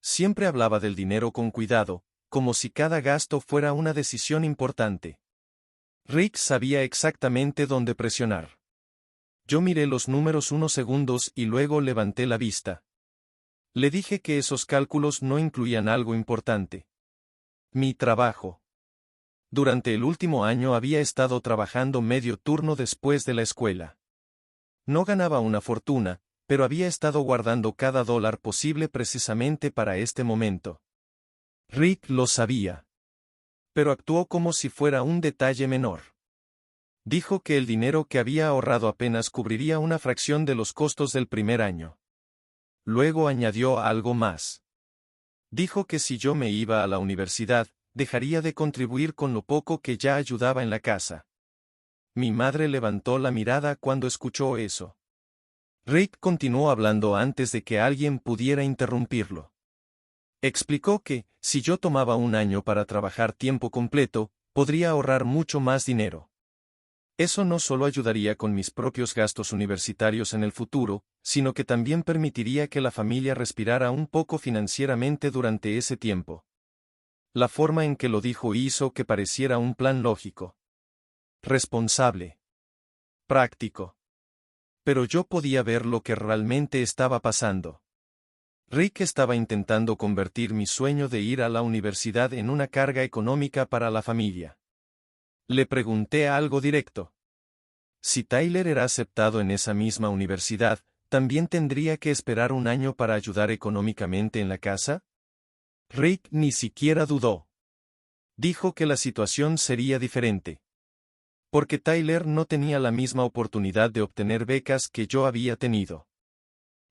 Speaker 1: Siempre hablaba del dinero con cuidado, como si cada gasto fuera una decisión importante. Rick sabía exactamente dónde presionar. Yo miré los números unos segundos y luego levanté la vista. Le dije que esos cálculos no incluían algo importante. Mi trabajo. Durante el último año había estado trabajando medio turno después de la escuela. No ganaba una fortuna, pero había estado guardando cada dólar posible precisamente para este momento. Rick lo sabía. Pero actuó como si fuera un detalle menor. Dijo que el dinero que había ahorrado apenas cubriría una fracción de los costos del primer año. Luego añadió algo más. Dijo que si yo me iba a la universidad, dejaría de contribuir con lo poco que ya ayudaba en la casa. Mi madre levantó la mirada cuando escuchó eso. Rick continuó hablando antes de que alguien pudiera interrumpirlo. Explicó que, si yo tomaba un año para trabajar tiempo completo, podría ahorrar mucho más dinero. Eso no solo ayudaría con mis propios gastos universitarios en el futuro, sino que también permitiría que la familia respirara un poco financieramente durante ese tiempo. La forma en que lo dijo hizo que pareciera un plan lógico. Responsable. Práctico. Pero yo podía ver lo que realmente estaba pasando. Rick estaba intentando convertir mi sueño de ir a la universidad en una carga económica para la familia. Le pregunté algo directo. Si Tyler era aceptado en esa misma universidad, ¿también tendría que esperar un año para ayudar económicamente en la casa? Rick ni siquiera dudó. Dijo que la situación sería diferente. Porque Tyler no tenía la misma oportunidad de obtener becas que yo había tenido.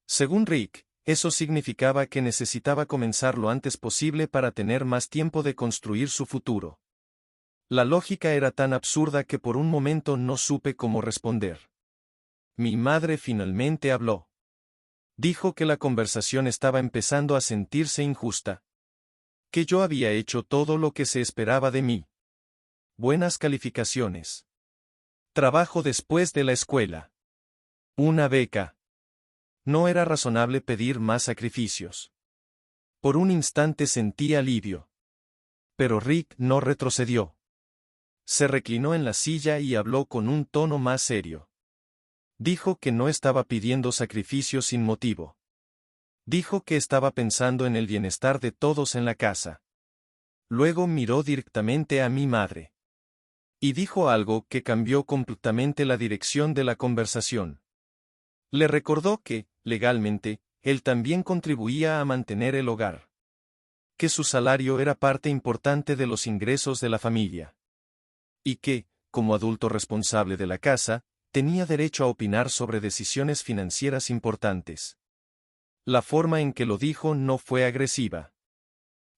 Speaker 1: Según Rick, eso significaba que necesitaba comenzar lo antes posible para tener más tiempo de construir su futuro. La lógica era tan absurda que por un momento no supe cómo responder. Mi madre finalmente habló. Dijo que la conversación estaba empezando a sentirse injusta. Que yo había hecho todo lo que se esperaba de mí. Buenas calificaciones. Trabajo después de la escuela. Una beca. No era razonable pedir más sacrificios. Por un instante sentí alivio. Pero Rick no retrocedió. Se reclinó en la silla y habló con un tono más serio. Dijo que no estaba pidiendo sacrificios sin motivo. Dijo que estaba pensando en el bienestar de todos en la casa. Luego miró directamente a mi madre. Y dijo algo que cambió completamente la dirección de la conversación. Le recordó que, legalmente, él también contribuía a mantener el hogar. Que su salario era parte importante de los ingresos de la familia. Y que, como adulto responsable de la casa, tenía derecho a opinar sobre decisiones financieras importantes. La forma en que lo dijo no fue agresiva.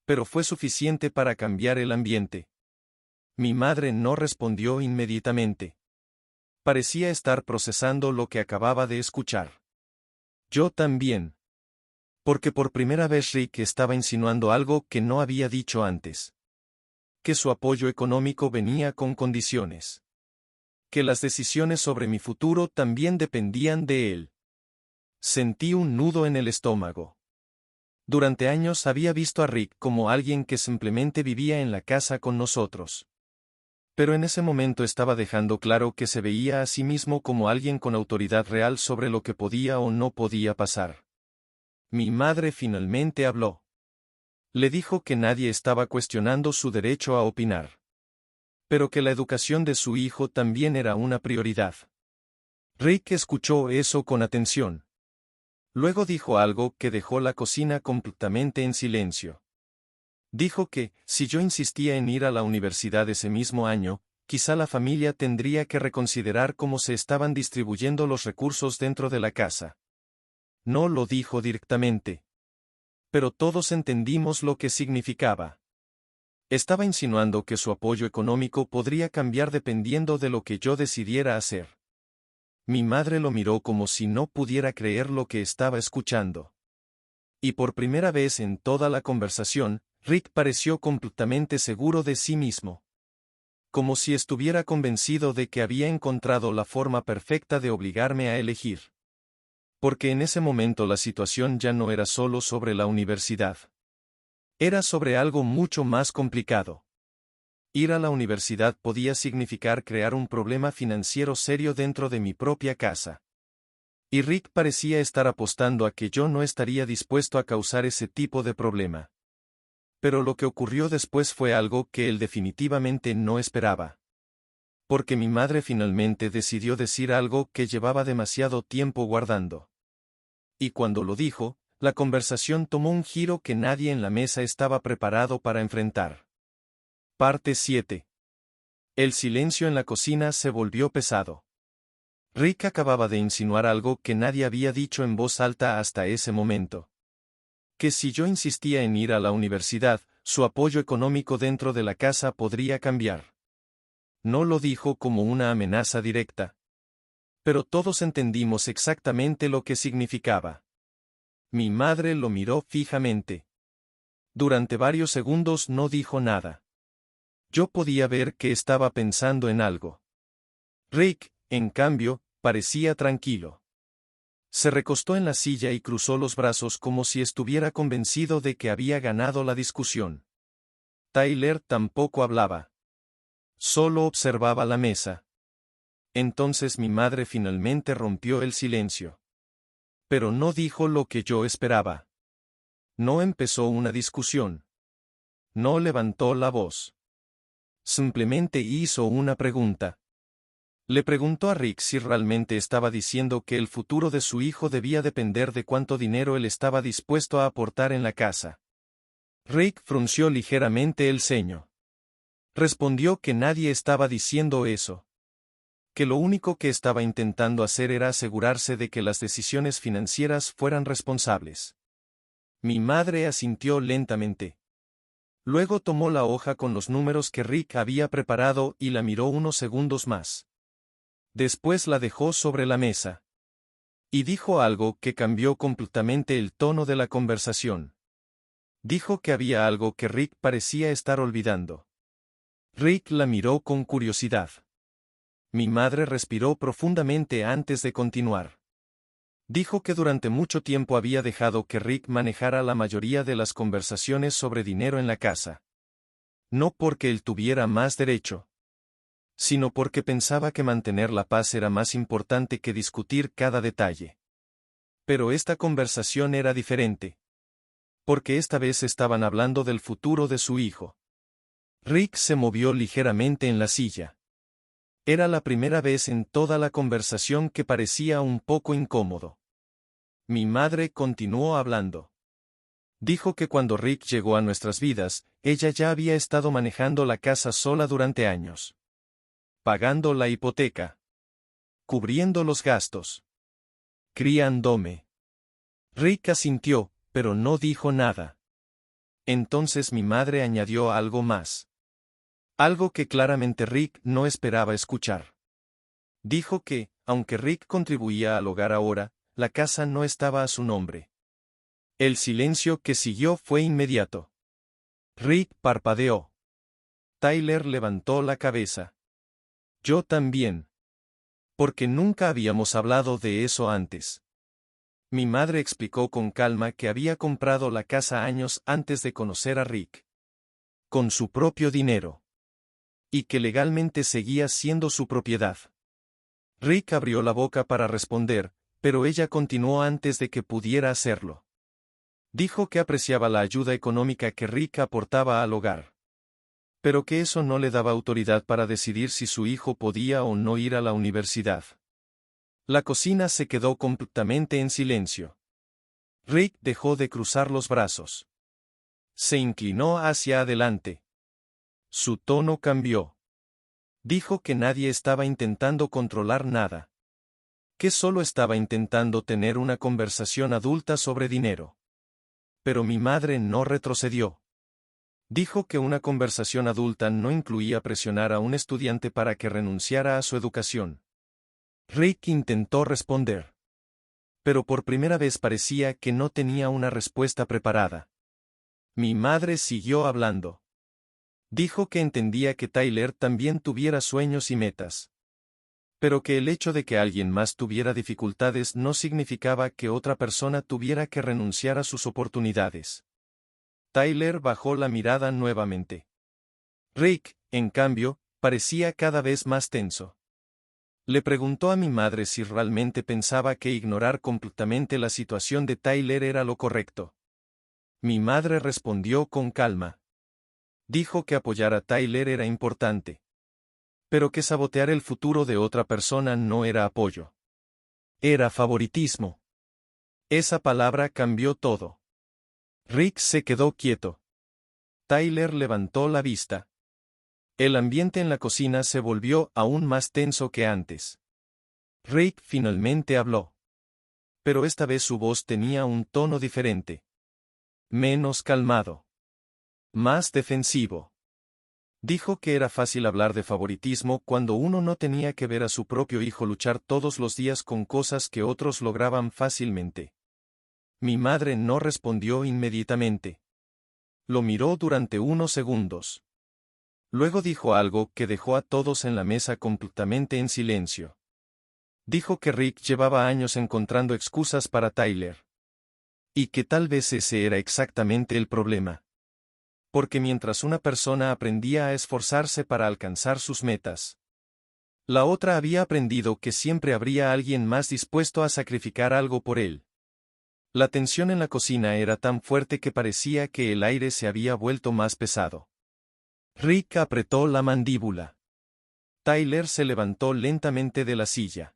Speaker 1: Pero fue suficiente para cambiar el ambiente. Mi madre no respondió inmediatamente. Parecía estar procesando lo que acababa de escuchar. Yo también. Porque por primera vez Rick estaba insinuando algo que no había dicho antes. Que su apoyo económico venía con condiciones. Que las decisiones sobre mi futuro también dependían de él. Sentí un nudo en el estómago. Durante años había visto a Rick como alguien que simplemente vivía en la casa con nosotros. Pero en ese momento estaba dejando claro que se veía a sí mismo como alguien con autoridad real sobre lo que podía o no podía pasar. Mi madre finalmente habló. Le dijo que nadie estaba cuestionando su derecho a opinar. Pero que la educación de su hijo también era una prioridad. Rick escuchó eso con atención. Luego dijo algo que dejó la cocina completamente en silencio. Dijo que, si yo insistía en ir a la universidad ese mismo año, quizá la familia tendría que reconsiderar cómo se estaban distribuyendo los recursos dentro de la casa. No lo dijo directamente. Pero todos entendimos lo que significaba. Estaba insinuando que su apoyo económico podría cambiar dependiendo de lo que yo decidiera hacer. Mi madre lo miró como si no pudiera creer lo que estaba escuchando. Y por primera vez en toda la conversación, Rick pareció completamente seguro de sí mismo. Como si estuviera convencido de que había encontrado la forma perfecta de obligarme a elegir. Porque en ese momento la situación ya no era solo sobre la universidad. Era sobre algo mucho más complicado. Ir a la universidad podía significar crear un problema financiero serio dentro de mi propia casa. Y Rick parecía estar apostando a que yo no estaría dispuesto a causar ese tipo de problema. Pero lo que ocurrió después fue algo que él definitivamente no esperaba. Porque mi madre finalmente decidió decir algo que llevaba demasiado tiempo guardando. Y cuando lo dijo, la conversación tomó un giro que nadie en la mesa estaba preparado para enfrentar. Parte 7. El silencio en la cocina se volvió pesado. Rick acababa de insinuar algo que nadie había dicho en voz alta hasta ese momento. Que si yo insistía en ir a la universidad, su apoyo económico dentro de la casa podría cambiar. No lo dijo como una amenaza directa. Pero todos entendimos exactamente lo que significaba. Mi madre lo miró fijamente. Durante varios segundos no dijo nada. Yo podía ver que estaba pensando en algo. Rick, en cambio, parecía tranquilo. Se recostó en la silla y cruzó los brazos como si estuviera convencido de que había ganado la discusión. Tyler tampoco hablaba. Solo observaba la mesa. Entonces mi madre finalmente rompió el silencio. Pero no dijo lo que yo esperaba. No empezó una discusión. No levantó la voz. Simplemente hizo una pregunta. Le preguntó a Rick si realmente estaba diciendo que el futuro de su hijo debía depender de cuánto dinero él estaba dispuesto a aportar en la casa. Rick frunció ligeramente el ceño. Respondió que nadie estaba diciendo eso. Que lo único que estaba intentando hacer era asegurarse de que las decisiones financieras fueran responsables. Mi madre asintió lentamente. Luego tomó la hoja con los números que Rick había preparado y la miró unos segundos más. Después la dejó sobre la mesa. Y dijo algo que cambió completamente el tono de la conversación. Dijo que había algo que Rick parecía estar olvidando. Rick la miró con curiosidad. Mi madre respiró profundamente antes de continuar. Dijo que durante mucho tiempo había dejado que Rick manejara la mayoría de las conversaciones sobre dinero en la casa. No porque él tuviera más derecho, sino porque pensaba que mantener la paz era más importante que discutir cada detalle. Pero esta conversación era diferente. Porque esta vez estaban hablando del futuro de su hijo. Rick se movió ligeramente en la silla. Era la primera vez en toda la conversación que parecía un poco incómodo. Mi madre continuó hablando. Dijo que cuando Rick llegó a nuestras vidas, ella ya había estado manejando la casa sola durante años. Pagando la hipoteca. Cubriendo los gastos. Criándome. Rick asintió, pero no dijo nada. Entonces mi madre añadió algo más. Algo que claramente Rick no esperaba escuchar. Dijo que, aunque Rick contribuía al hogar ahora, la casa no estaba a su nombre. El silencio que siguió fue inmediato. Rick parpadeó. Tyler levantó la cabeza. Yo también. Porque nunca habíamos hablado de eso antes. Mi madre explicó con calma que había comprado la casa años antes de conocer a Rick. Con su propio dinero. Y que legalmente seguía siendo su propiedad. Rick abrió la boca para responder, pero ella continuó antes de que pudiera hacerlo. Dijo que apreciaba la ayuda económica que Rick aportaba al hogar. Pero que eso no le daba autoridad para decidir si su hijo podía o no ir a la universidad. La cocina se quedó completamente en silencio. Rick dejó de cruzar los brazos. Se inclinó hacia adelante. Su tono cambió. Dijo que nadie estaba intentando controlar nada. Que solo estaba intentando tener una conversación adulta sobre dinero. Pero mi madre no retrocedió. Dijo que una conversación adulta no incluía presionar a un estudiante para que renunciara a su educación. Rick intentó responder. Pero por primera vez parecía que no tenía una respuesta preparada. Mi madre siguió hablando. Dijo que entendía que Tyler también tuviera sueños y metas. Pero que el hecho de que alguien más tuviera dificultades no significaba que otra persona tuviera que renunciar a sus oportunidades. Tyler bajó la mirada nuevamente. Rick, en cambio, parecía cada vez más tenso. Le preguntó a mi madre si realmente pensaba que ignorar completamente la situación de Tyler era lo correcto. Mi madre respondió con calma. Dijo que apoyar a Tyler era importante. Pero que sabotear el futuro de otra persona no era apoyo. Era favoritismo. Esa palabra cambió todo. Rick se quedó quieto. Tyler levantó la vista. El ambiente en la cocina se volvió aún más tenso que antes. Rick finalmente habló. Pero esta vez su voz tenía un tono diferente. Menos calmado. Más defensivo. Dijo que era fácil hablar de favoritismo cuando uno no tenía que ver a su propio hijo luchar todos los días con cosas que otros lograban fácilmente. Mi madre no respondió inmediatamente. Lo miró durante unos segundos. Luego dijo algo que dejó a todos en la mesa completamente en silencio. Dijo que Rick llevaba años encontrando excusas para Tyler. Y que tal vez ese era exactamente el problema. Porque mientras una persona aprendía a esforzarse para alcanzar sus metas, la otra había aprendido que siempre habría alguien más dispuesto a sacrificar algo por él. La tensión en la cocina era tan fuerte que parecía que el aire se había vuelto más pesado. Rick apretó la mandíbula. Tyler se levantó lentamente de la silla.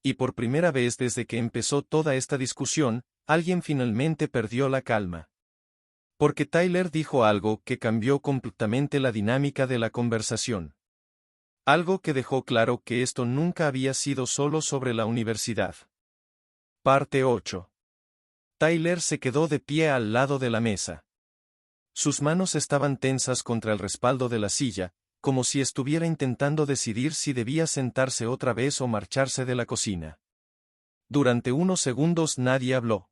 Speaker 1: Y por primera vez desde que empezó toda esta discusión, alguien finalmente perdió la calma. Porque Tyler dijo algo que cambió completamente la dinámica de la conversación. Algo que dejó claro que esto nunca había sido solo sobre la universidad. Parte 8. Tyler se quedó de pie al lado de la mesa. Sus manos estaban tensas contra el respaldo de la silla, como si estuviera intentando decidir si debía sentarse otra vez o marcharse de la cocina. Durante unos segundos nadie habló.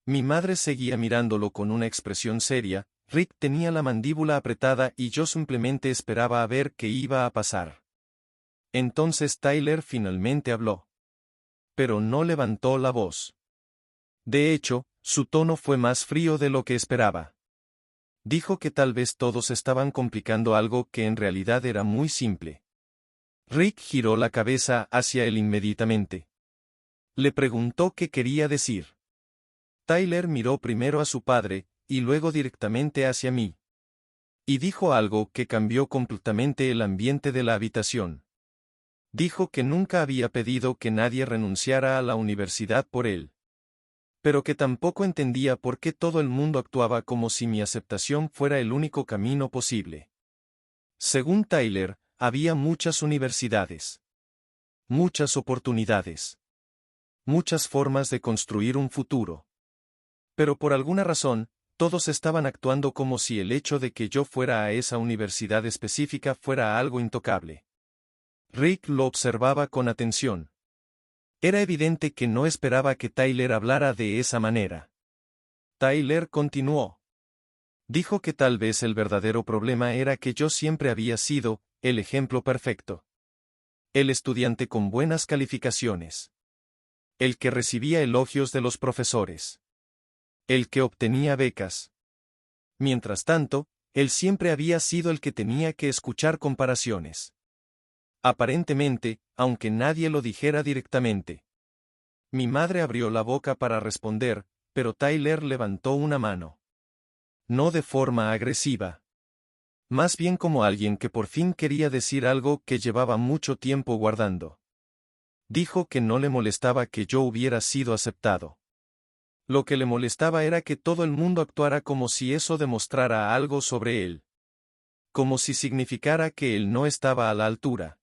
Speaker 1: Mi madre seguía mirándolo con una expresión seria, Rick tenía la mandíbula apretada y yo simplemente esperaba a ver qué iba a pasar. Entonces Tyler finalmente habló. Pero no levantó la voz. De hecho, su tono fue más frío de lo que esperaba. Dijo que tal vez todos estaban complicando algo que en realidad era muy simple. Rick giró la cabeza hacia él inmediatamente. Le preguntó qué quería decir. Tyler miró primero a su padre, y luego directamente hacia mí. Y dijo algo que cambió completamente el ambiente de la habitación. Dijo que nunca había pedido que nadie renunciara a la universidad por él. Pero que tampoco entendía por qué todo el mundo actuaba como si mi aceptación fuera el único camino posible. Según Tyler, había muchas universidades. Muchas oportunidades. Muchas formas de construir un futuro. Pero por alguna razón, todos estaban actuando como si el hecho de que yo fuera a esa universidad específica fuera algo intocable. Rick lo observaba con atención. Era evidente que no esperaba que Tyler hablara de esa manera. Tyler continuó. Dijo que tal vez el verdadero problema era que yo siempre había sido el ejemplo perfecto. El estudiante con buenas calificaciones. El que recibía elogios de los profesores. El que obtenía becas. Mientras tanto, él siempre había sido el que tenía que escuchar comparaciones. Aparentemente, aunque nadie lo dijera directamente. Mi madre abrió la boca para responder, pero Tyler levantó una mano. No de forma agresiva. Más bien como alguien que por fin quería decir algo que llevaba mucho tiempo guardando. Dijo que no le molestaba que yo hubiera sido aceptado. Lo que le molestaba era que todo el mundo actuara como si eso demostrara algo sobre él. Como si significara que él no estaba a la altura.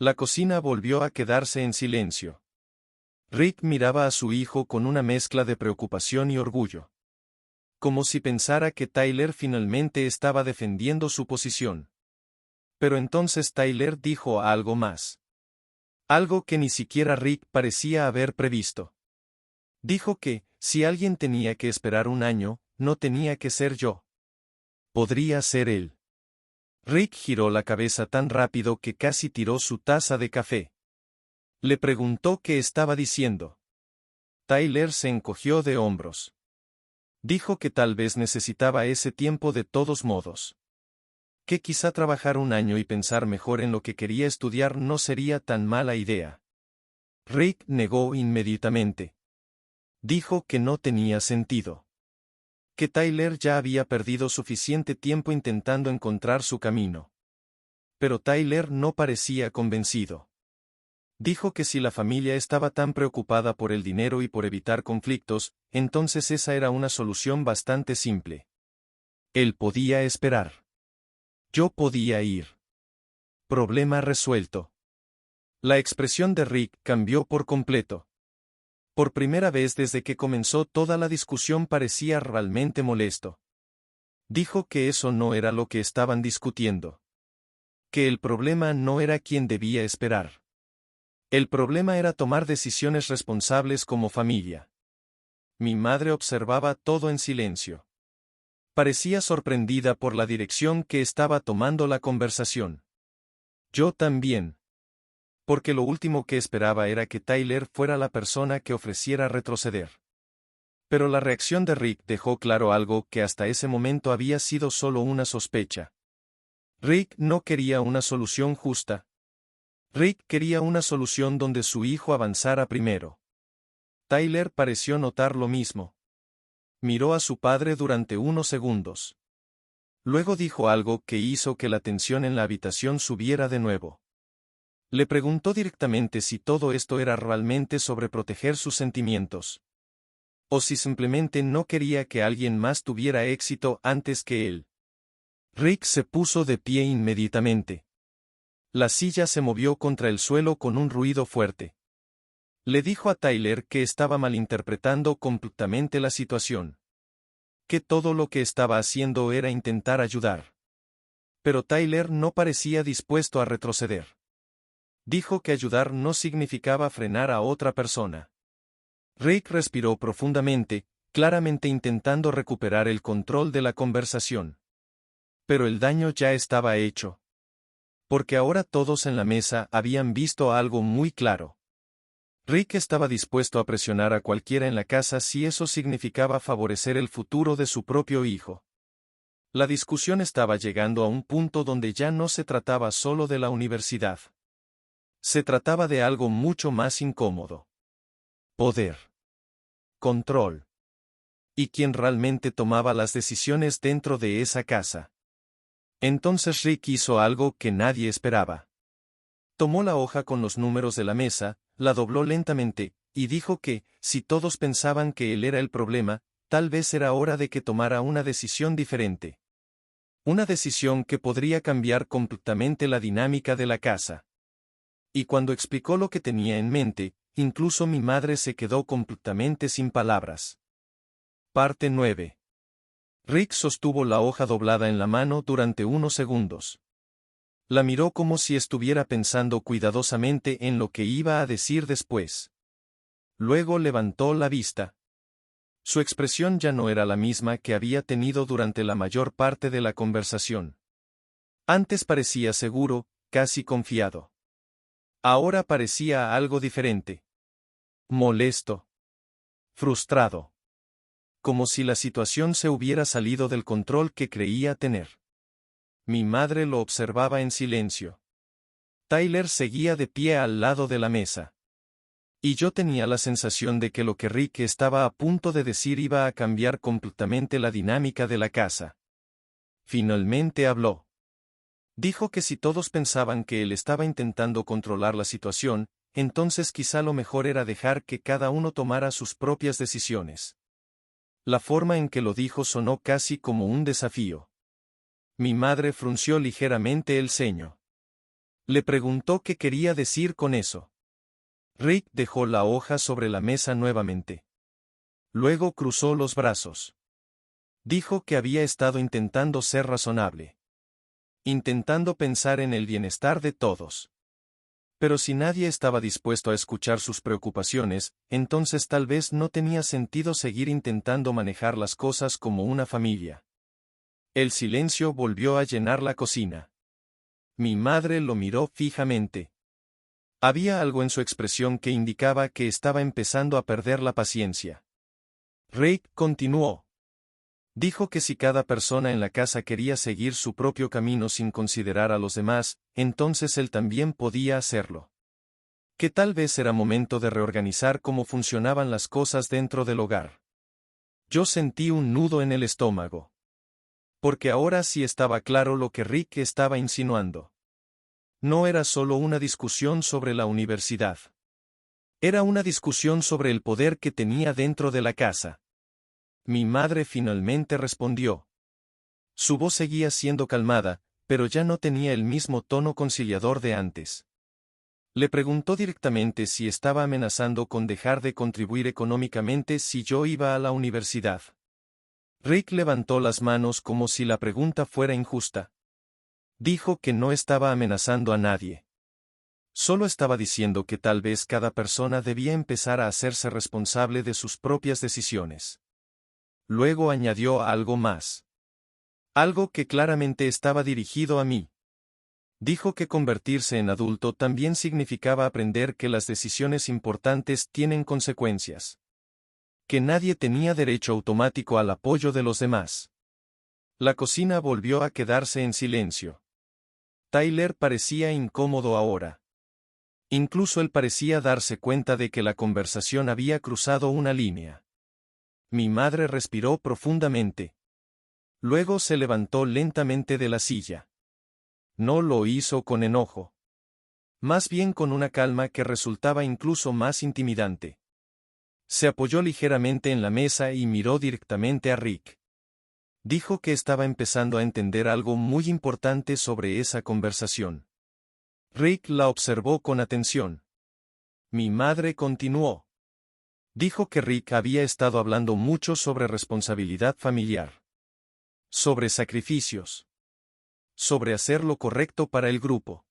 Speaker 1: La cocina volvió a quedarse en silencio. Rick miraba a su hijo con una mezcla de preocupación y orgullo. Como si pensara que Tyler finalmente estaba defendiendo su posición. Pero entonces Tyler dijo algo más. Algo que ni siquiera Rick parecía haber previsto. Dijo que, si alguien tenía que esperar un año, no tenía que ser yo. Podría ser él. Rick giró la cabeza tan rápido que casi tiró su taza de café. Le preguntó qué estaba diciendo. Tyler se encogió de hombros. Dijo que tal vez necesitaba ese tiempo de todos modos. Que quizá trabajar un año y pensar mejor en lo que quería estudiar no sería tan mala idea. Rick negó inmediatamente. Dijo que no tenía sentido. Que Tyler ya había perdido suficiente tiempo intentando encontrar su camino. Pero Tyler no parecía convencido. Dijo que si la familia estaba tan preocupada por el dinero y por evitar conflictos, entonces esa era una solución bastante simple. Él podía esperar. Yo podía ir. Problema resuelto. La expresión de Rick cambió por completo. Por primera vez desde que comenzó toda la discusión parecía realmente molesto. Dijo que eso no era lo que estaban discutiendo. Que el problema no era quién debía esperar. El problema era tomar decisiones responsables como familia. Mi madre observaba todo en silencio. Parecía sorprendida por la dirección que estaba tomando la conversación. Yo también. Porque lo último que esperaba era que Tyler fuera la persona que ofreciera retroceder. Pero la reacción de Rick dejó claro algo que hasta ese momento había sido solo una sospecha. Rick no quería una solución justa. Rick quería una solución donde su hijo avanzara primero. Tyler pareció notar lo mismo. Miró a su padre durante unos segundos. Luego dijo algo que hizo que la tensión en la habitación subiera de nuevo. Le preguntó directamente si todo esto era realmente sobre proteger sus sentimientos. O si simplemente no quería que alguien más tuviera éxito antes que él. Rick se puso de pie inmediatamente. La silla se movió contra el suelo con un ruido fuerte. Le dijo a Tyler que estaba malinterpretando completamente la situación. Que todo lo que estaba haciendo era intentar ayudar. Pero Tyler no parecía dispuesto a retroceder. Dijo que ayudar no significaba frenar a otra persona. Rick respiró profundamente, claramente intentando recuperar el control de la conversación. Pero el daño ya estaba hecho. Porque ahora todos en la mesa habían visto algo muy claro. Rick estaba dispuesto a presionar a cualquiera en la casa si eso significaba favorecer el futuro de su propio hijo. La discusión estaba llegando a un punto donde ya no se trataba solo de la universidad. Se trataba de algo mucho más incómodo. Poder. Control. ¿Y quién realmente tomaba las decisiones dentro de esa casa? Entonces Rick hizo algo que nadie esperaba. Tomó la hoja con los números de la mesa, la dobló lentamente, y dijo que, si todos pensaban que él era el problema, tal vez era hora de que tomara una decisión diferente. Una decisión que podría cambiar completamente la dinámica de la casa. Y cuando explicó lo que tenía en mente, incluso mi madre se quedó completamente sin palabras. Parte 9. Rick sostuvo la hoja doblada en la mano durante unos segundos. La miró como si estuviera pensando cuidadosamente en lo que iba a decir después. Luego levantó la vista. Su expresión ya no era la misma que había tenido durante la mayor parte de la conversación. Antes parecía seguro, casi confiado. Ahora parecía algo diferente. Molesto. Frustrado. Como si la situación se hubiera salido del control que creía tener. Mi madre lo observaba en silencio. Tyler seguía de pie al lado de la mesa. Y yo tenía la sensación de que lo que Rick estaba a punto de decir iba a cambiar completamente la dinámica de la casa. Finalmente habló. Dijo que si todos pensaban que él estaba intentando controlar la situación, entonces quizá lo mejor era dejar que cada uno tomara sus propias decisiones. La forma en que lo dijo sonó casi como un desafío. Mi madre frunció ligeramente el ceño. Le preguntó qué quería decir con eso. Rick dejó la hoja sobre la mesa nuevamente. Luego cruzó los brazos. Dijo que había estado intentando ser razonable. Intentando pensar en el bienestar de todos. Pero si nadie estaba dispuesto a escuchar sus preocupaciones, entonces tal vez no tenía sentido seguir intentando manejar las cosas como una familia. El silencio volvió a llenar la cocina. Mi madre lo miró fijamente. Había algo en su expresión que indicaba que estaba empezando a perder la paciencia. Rick continuó. Dijo que si cada persona en la casa quería seguir su propio camino sin considerar a los demás, entonces él también podía hacerlo. Que tal vez era momento de reorganizar cómo funcionaban las cosas dentro del hogar. Yo sentí un nudo en el estómago. Porque ahora sí estaba claro lo que Rick estaba insinuando. No era solo una discusión sobre la universidad. Era una discusión sobre el poder que tenía dentro de la casa. Mi madre finalmente respondió. Su voz seguía siendo calmada, pero ya no tenía el mismo tono conciliador de antes. Le preguntó directamente si estaba amenazando con dejar de contribuir económicamente si yo iba a la universidad. Rick levantó las manos como si la pregunta fuera injusta. Dijo que no estaba amenazando a nadie. Solo estaba diciendo que tal vez cada persona debía empezar a hacerse responsable de sus propias decisiones. Luego añadió algo más. Algo que claramente estaba dirigido a mí. Dijo que convertirse en adulto también significaba aprender que las decisiones importantes tienen consecuencias. Que nadie tenía derecho automático al apoyo de los demás. La cocina volvió a quedarse en silencio. Tyler parecía incómodo ahora. Incluso él parecía darse cuenta de que la conversación había cruzado una línea. Mi madre respiró profundamente. Luego se levantó lentamente de la silla. No lo hizo con enojo. Más bien con una calma que resultaba incluso más intimidante. Se apoyó ligeramente en la mesa y miró directamente a Rick. Dijo que estaba empezando a entender algo muy importante sobre esa conversación. Rick la observó con atención. Mi madre continuó. Dijo que Rick había estado hablando mucho sobre responsabilidad familiar. Sobre sacrificios. Sobre hacer lo correcto para el grupo.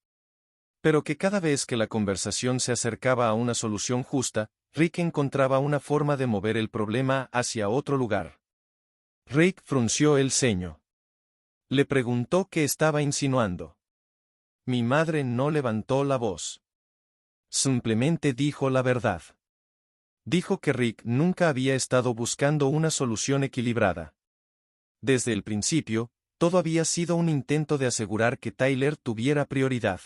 Speaker 1: Pero que cada vez que la conversación se acercaba a una solución justa, Rick encontraba una forma de mover el problema hacia otro lugar. Rick frunció el ceño. Le preguntó qué estaba insinuando. Mi madre no levantó la voz. Simplemente dijo la verdad. Dijo que Rick nunca había estado buscando una solución equilibrada. Desde el principio, todo había sido un intento de asegurar que Tyler tuviera prioridad.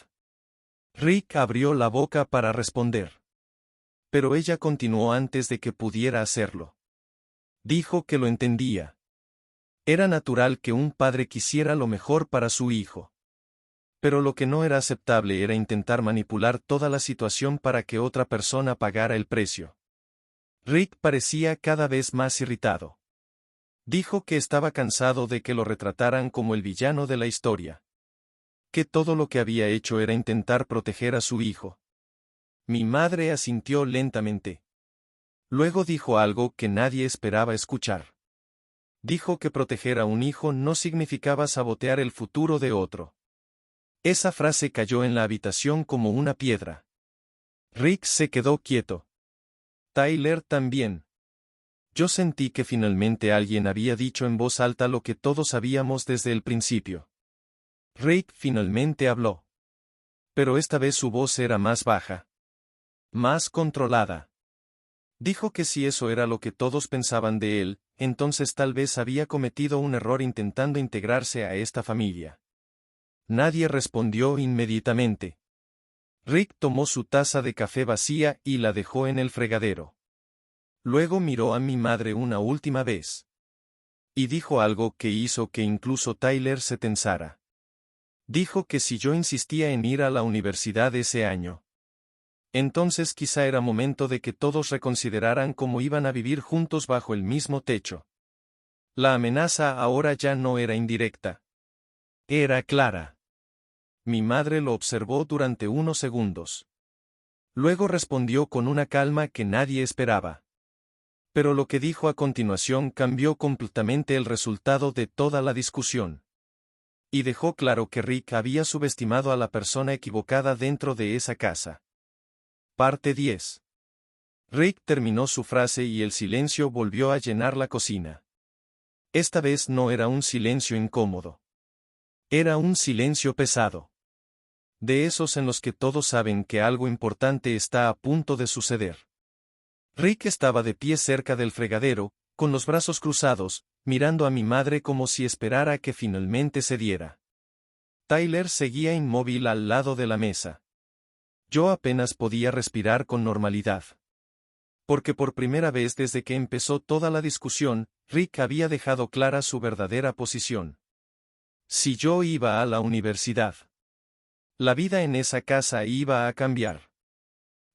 Speaker 1: Rick abrió la boca para responder. Pero ella continuó antes de que pudiera hacerlo. Dijo que lo entendía. Era natural que un padre quisiera lo mejor para su hijo. Pero lo que no era aceptable era intentar manipular toda la situación para que otra persona pagara el precio. Rick parecía cada vez más irritado. Dijo que estaba cansado de que lo retrataran como el villano de la historia. Que todo lo que había hecho era intentar proteger a su hijo. Mi madre asintió lentamente. Luego dijo algo que nadie esperaba escuchar. Dijo que proteger a un hijo no significaba sabotear el futuro de otro. Esa frase cayó en la habitación como una piedra. Rick se quedó quieto. Tyler también. Yo sentí que finalmente alguien había dicho en voz alta lo que todos sabíamos desde el principio. Rick finalmente habló. Pero esta vez su voz era más baja. Más controlada. Dijo que si eso era lo que todos pensaban de él, entonces tal vez había cometido un error intentando integrarse a esta familia. Nadie respondió inmediatamente. Rick tomó su taza de café vacía y la dejó en el fregadero. Luego miró a mi madre una última vez. Y dijo algo que hizo que incluso Tyler se tensara. Dijo que si yo insistía en ir a la universidad ese año, entonces quizá era momento de que todos reconsideraran cómo iban a vivir juntos bajo el mismo techo. La amenaza ahora ya no era indirecta. Era clara. Mi madre lo observó durante unos segundos. Luego respondió con una calma que nadie esperaba. Pero lo que dijo a continuación cambió completamente el resultado de toda la discusión. Y dejó claro que Rick había subestimado a la persona equivocada dentro de esa casa. Parte 10. Rick terminó su frase y el silencio volvió a llenar la cocina. Esta vez no era un silencio incómodo. Era un silencio pesado. De esos en los que todos saben que algo importante está a punto de suceder. Rick estaba de pie cerca del fregadero, con los brazos cruzados, mirando a mi madre como si esperara que finalmente cediera. Tyler seguía inmóvil al lado de la mesa. Yo apenas podía respirar con normalidad. Porque por primera vez desde que empezó toda la discusión, Rick había dejado clara su verdadera posición. Si yo iba a la universidad, la vida en esa casa iba a cambiar.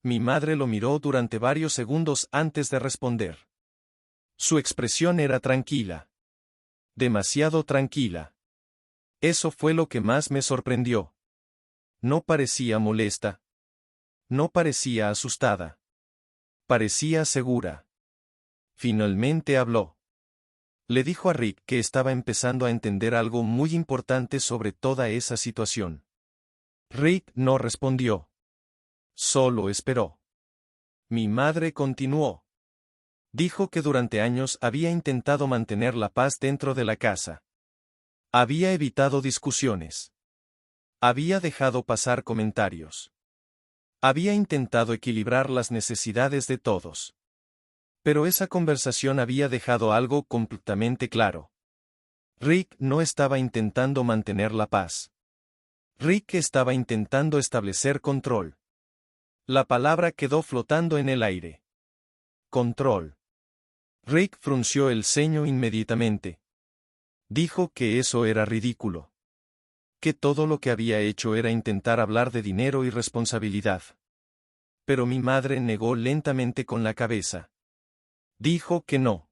Speaker 1: Mi madre lo miró durante varios segundos antes de responder. Su expresión era tranquila. Demasiado tranquila. Eso fue lo que más me sorprendió. No parecía molesta. No parecía asustada. Parecía segura. Finalmente habló. Le dijo a Rick que estaba empezando a entender algo muy importante sobre toda esa situación. Rick no respondió. Solo esperó. Mi madre continuó. Dijo que durante años había intentado mantener la paz dentro de la casa. Había evitado discusiones. Había dejado pasar comentarios. Había intentado equilibrar las necesidades de todos. Pero esa conversación había dejado algo completamente claro. Rick no estaba intentando mantener la paz. Rick estaba intentando establecer control. La palabra quedó flotando en el aire. Control. Rick frunció el ceño inmediatamente. Dijo que eso era ridículo. Que todo lo que había hecho era intentar hablar de dinero y responsabilidad. Pero mi madre negó lentamente con la cabeza. Dijo que no.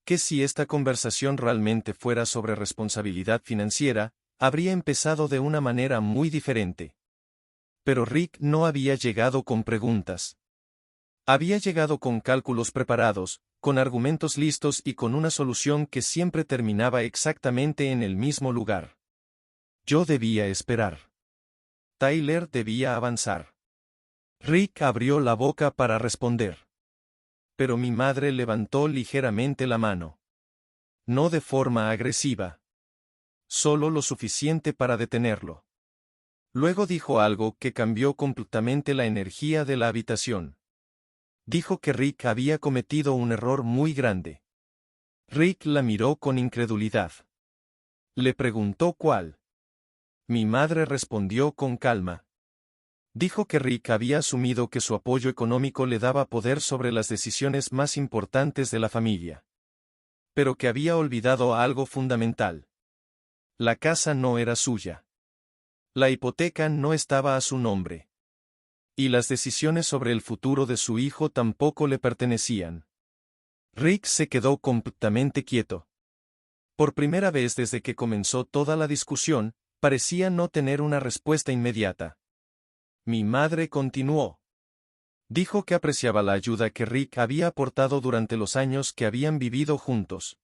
Speaker 1: Que si esta conversación realmente fuera sobre responsabilidad financiera, habría empezado de una manera muy diferente. Pero Rick no había llegado con preguntas. Había llegado con cálculos preparados, con argumentos listos y con una solución que siempre terminaba exactamente en el mismo lugar. Yo debía esperar. Tyler debía avanzar. Rick abrió la boca para responder. Pero mi madre levantó ligeramente la mano. No de forma agresiva. Solo lo suficiente para detenerlo. Luego dijo algo que cambió completamente la energía de la habitación. Dijo que Rick había cometido un error muy grande. Rick la miró con incredulidad. Le preguntó cuál. Mi madre respondió con calma. Dijo que Rick había asumido que su apoyo económico le daba poder sobre las decisiones más importantes de la familia. Pero que había olvidado algo fundamental. La casa no era suya. La hipoteca no estaba a su nombre. Y las decisiones sobre el futuro de su hijo tampoco le pertenecían. Rick se quedó completamente quieto. Por primera vez desde que comenzó toda la discusión, parecía no tener una respuesta inmediata. Mi madre continuó. Dijo que apreciaba la ayuda que Rick había aportado durante los años que habían vivido juntos.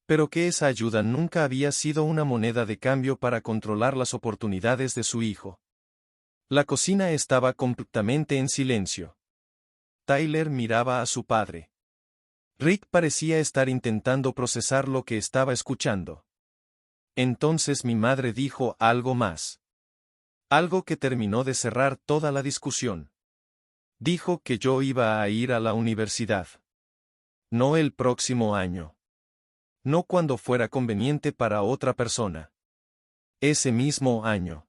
Speaker 1: Pero que esa ayuda nunca había sido una moneda de cambio para controlar las oportunidades de su hijo. La cocina estaba completamente en silencio. Tyler miraba a su padre. Rick parecía estar intentando procesar lo que estaba escuchando. Entonces mi madre dijo algo más. Algo que terminó de cerrar toda la discusión. Dijo que yo iba a ir a la universidad. No el próximo año. No cuando fuera conveniente para otra persona. Ese mismo año.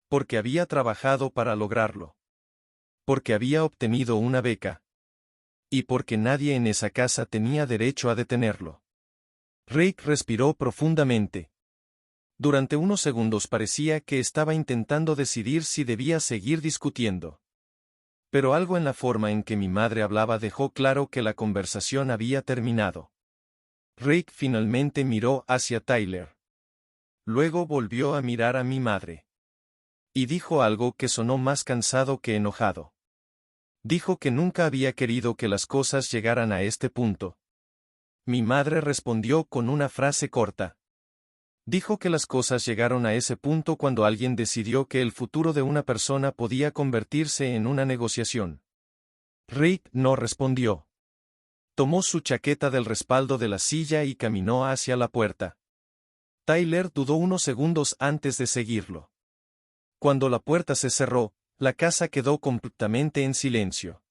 Speaker 1: Porque había trabajado para lograrlo. Porque había obtenido una beca. Y porque nadie en esa casa tenía derecho a detenerlo. Rick respiró profundamente. Durante unos segundos parecía que estaba intentando decidir si debía seguir discutiendo. Pero algo en la forma en que mi madre hablaba dejó claro que la conversación había terminado. Rick finalmente miró hacia Tyler. Luego volvió a mirar a mi madre. Y dijo algo que sonó más cansado que enojado. Dijo que nunca había querido que las cosas llegaran a este punto. Mi madre respondió con una frase corta. Dijo que las cosas llegaron a ese punto cuando alguien decidió que el futuro de una persona podía convertirse en una negociación. Rick no respondió. Tomó su chaqueta del respaldo de la silla y caminó hacia la puerta. Tyler dudó unos segundos antes de seguirlo. Cuando la puerta se cerró, la casa quedó completamente en silencio.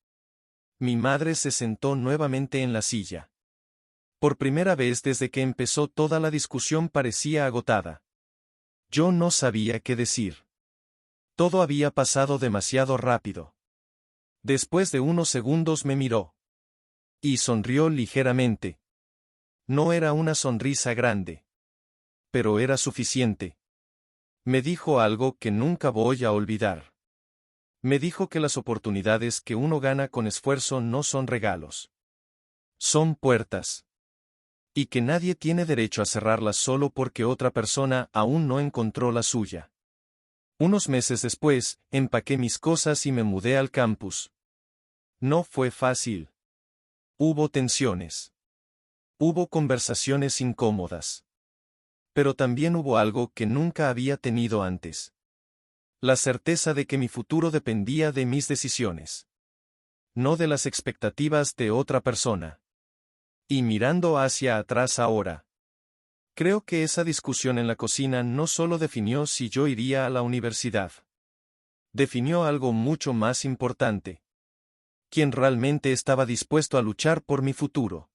Speaker 1: Mi madre se sentó nuevamente en la silla. Por primera vez desde que empezó toda la discusión parecía agotada. Yo no sabía qué decir. Todo había pasado demasiado rápido. Después de unos segundos me miró. Y sonrió ligeramente. No era una sonrisa grande. Pero era suficiente. Me dijo algo que nunca voy a olvidar. Me dijo que las oportunidades que uno gana con esfuerzo no son regalos. Son puertas. Y que nadie tiene derecho a cerrarlas solo porque otra persona aún no encontró la suya. Unos meses después, empaqué mis cosas y me mudé al campus. No fue fácil. Hubo tensiones. Hubo conversaciones incómodas. Pero también hubo algo que nunca había tenido antes. La certeza de que mi futuro dependía de mis decisiones. No de las expectativas de otra persona. Y mirando hacia atrás ahora. Creo que esa discusión en la cocina no solo definió si yo iría a la universidad. Definió algo mucho más importante. ¿Quién realmente estaba dispuesto a luchar por mi futuro?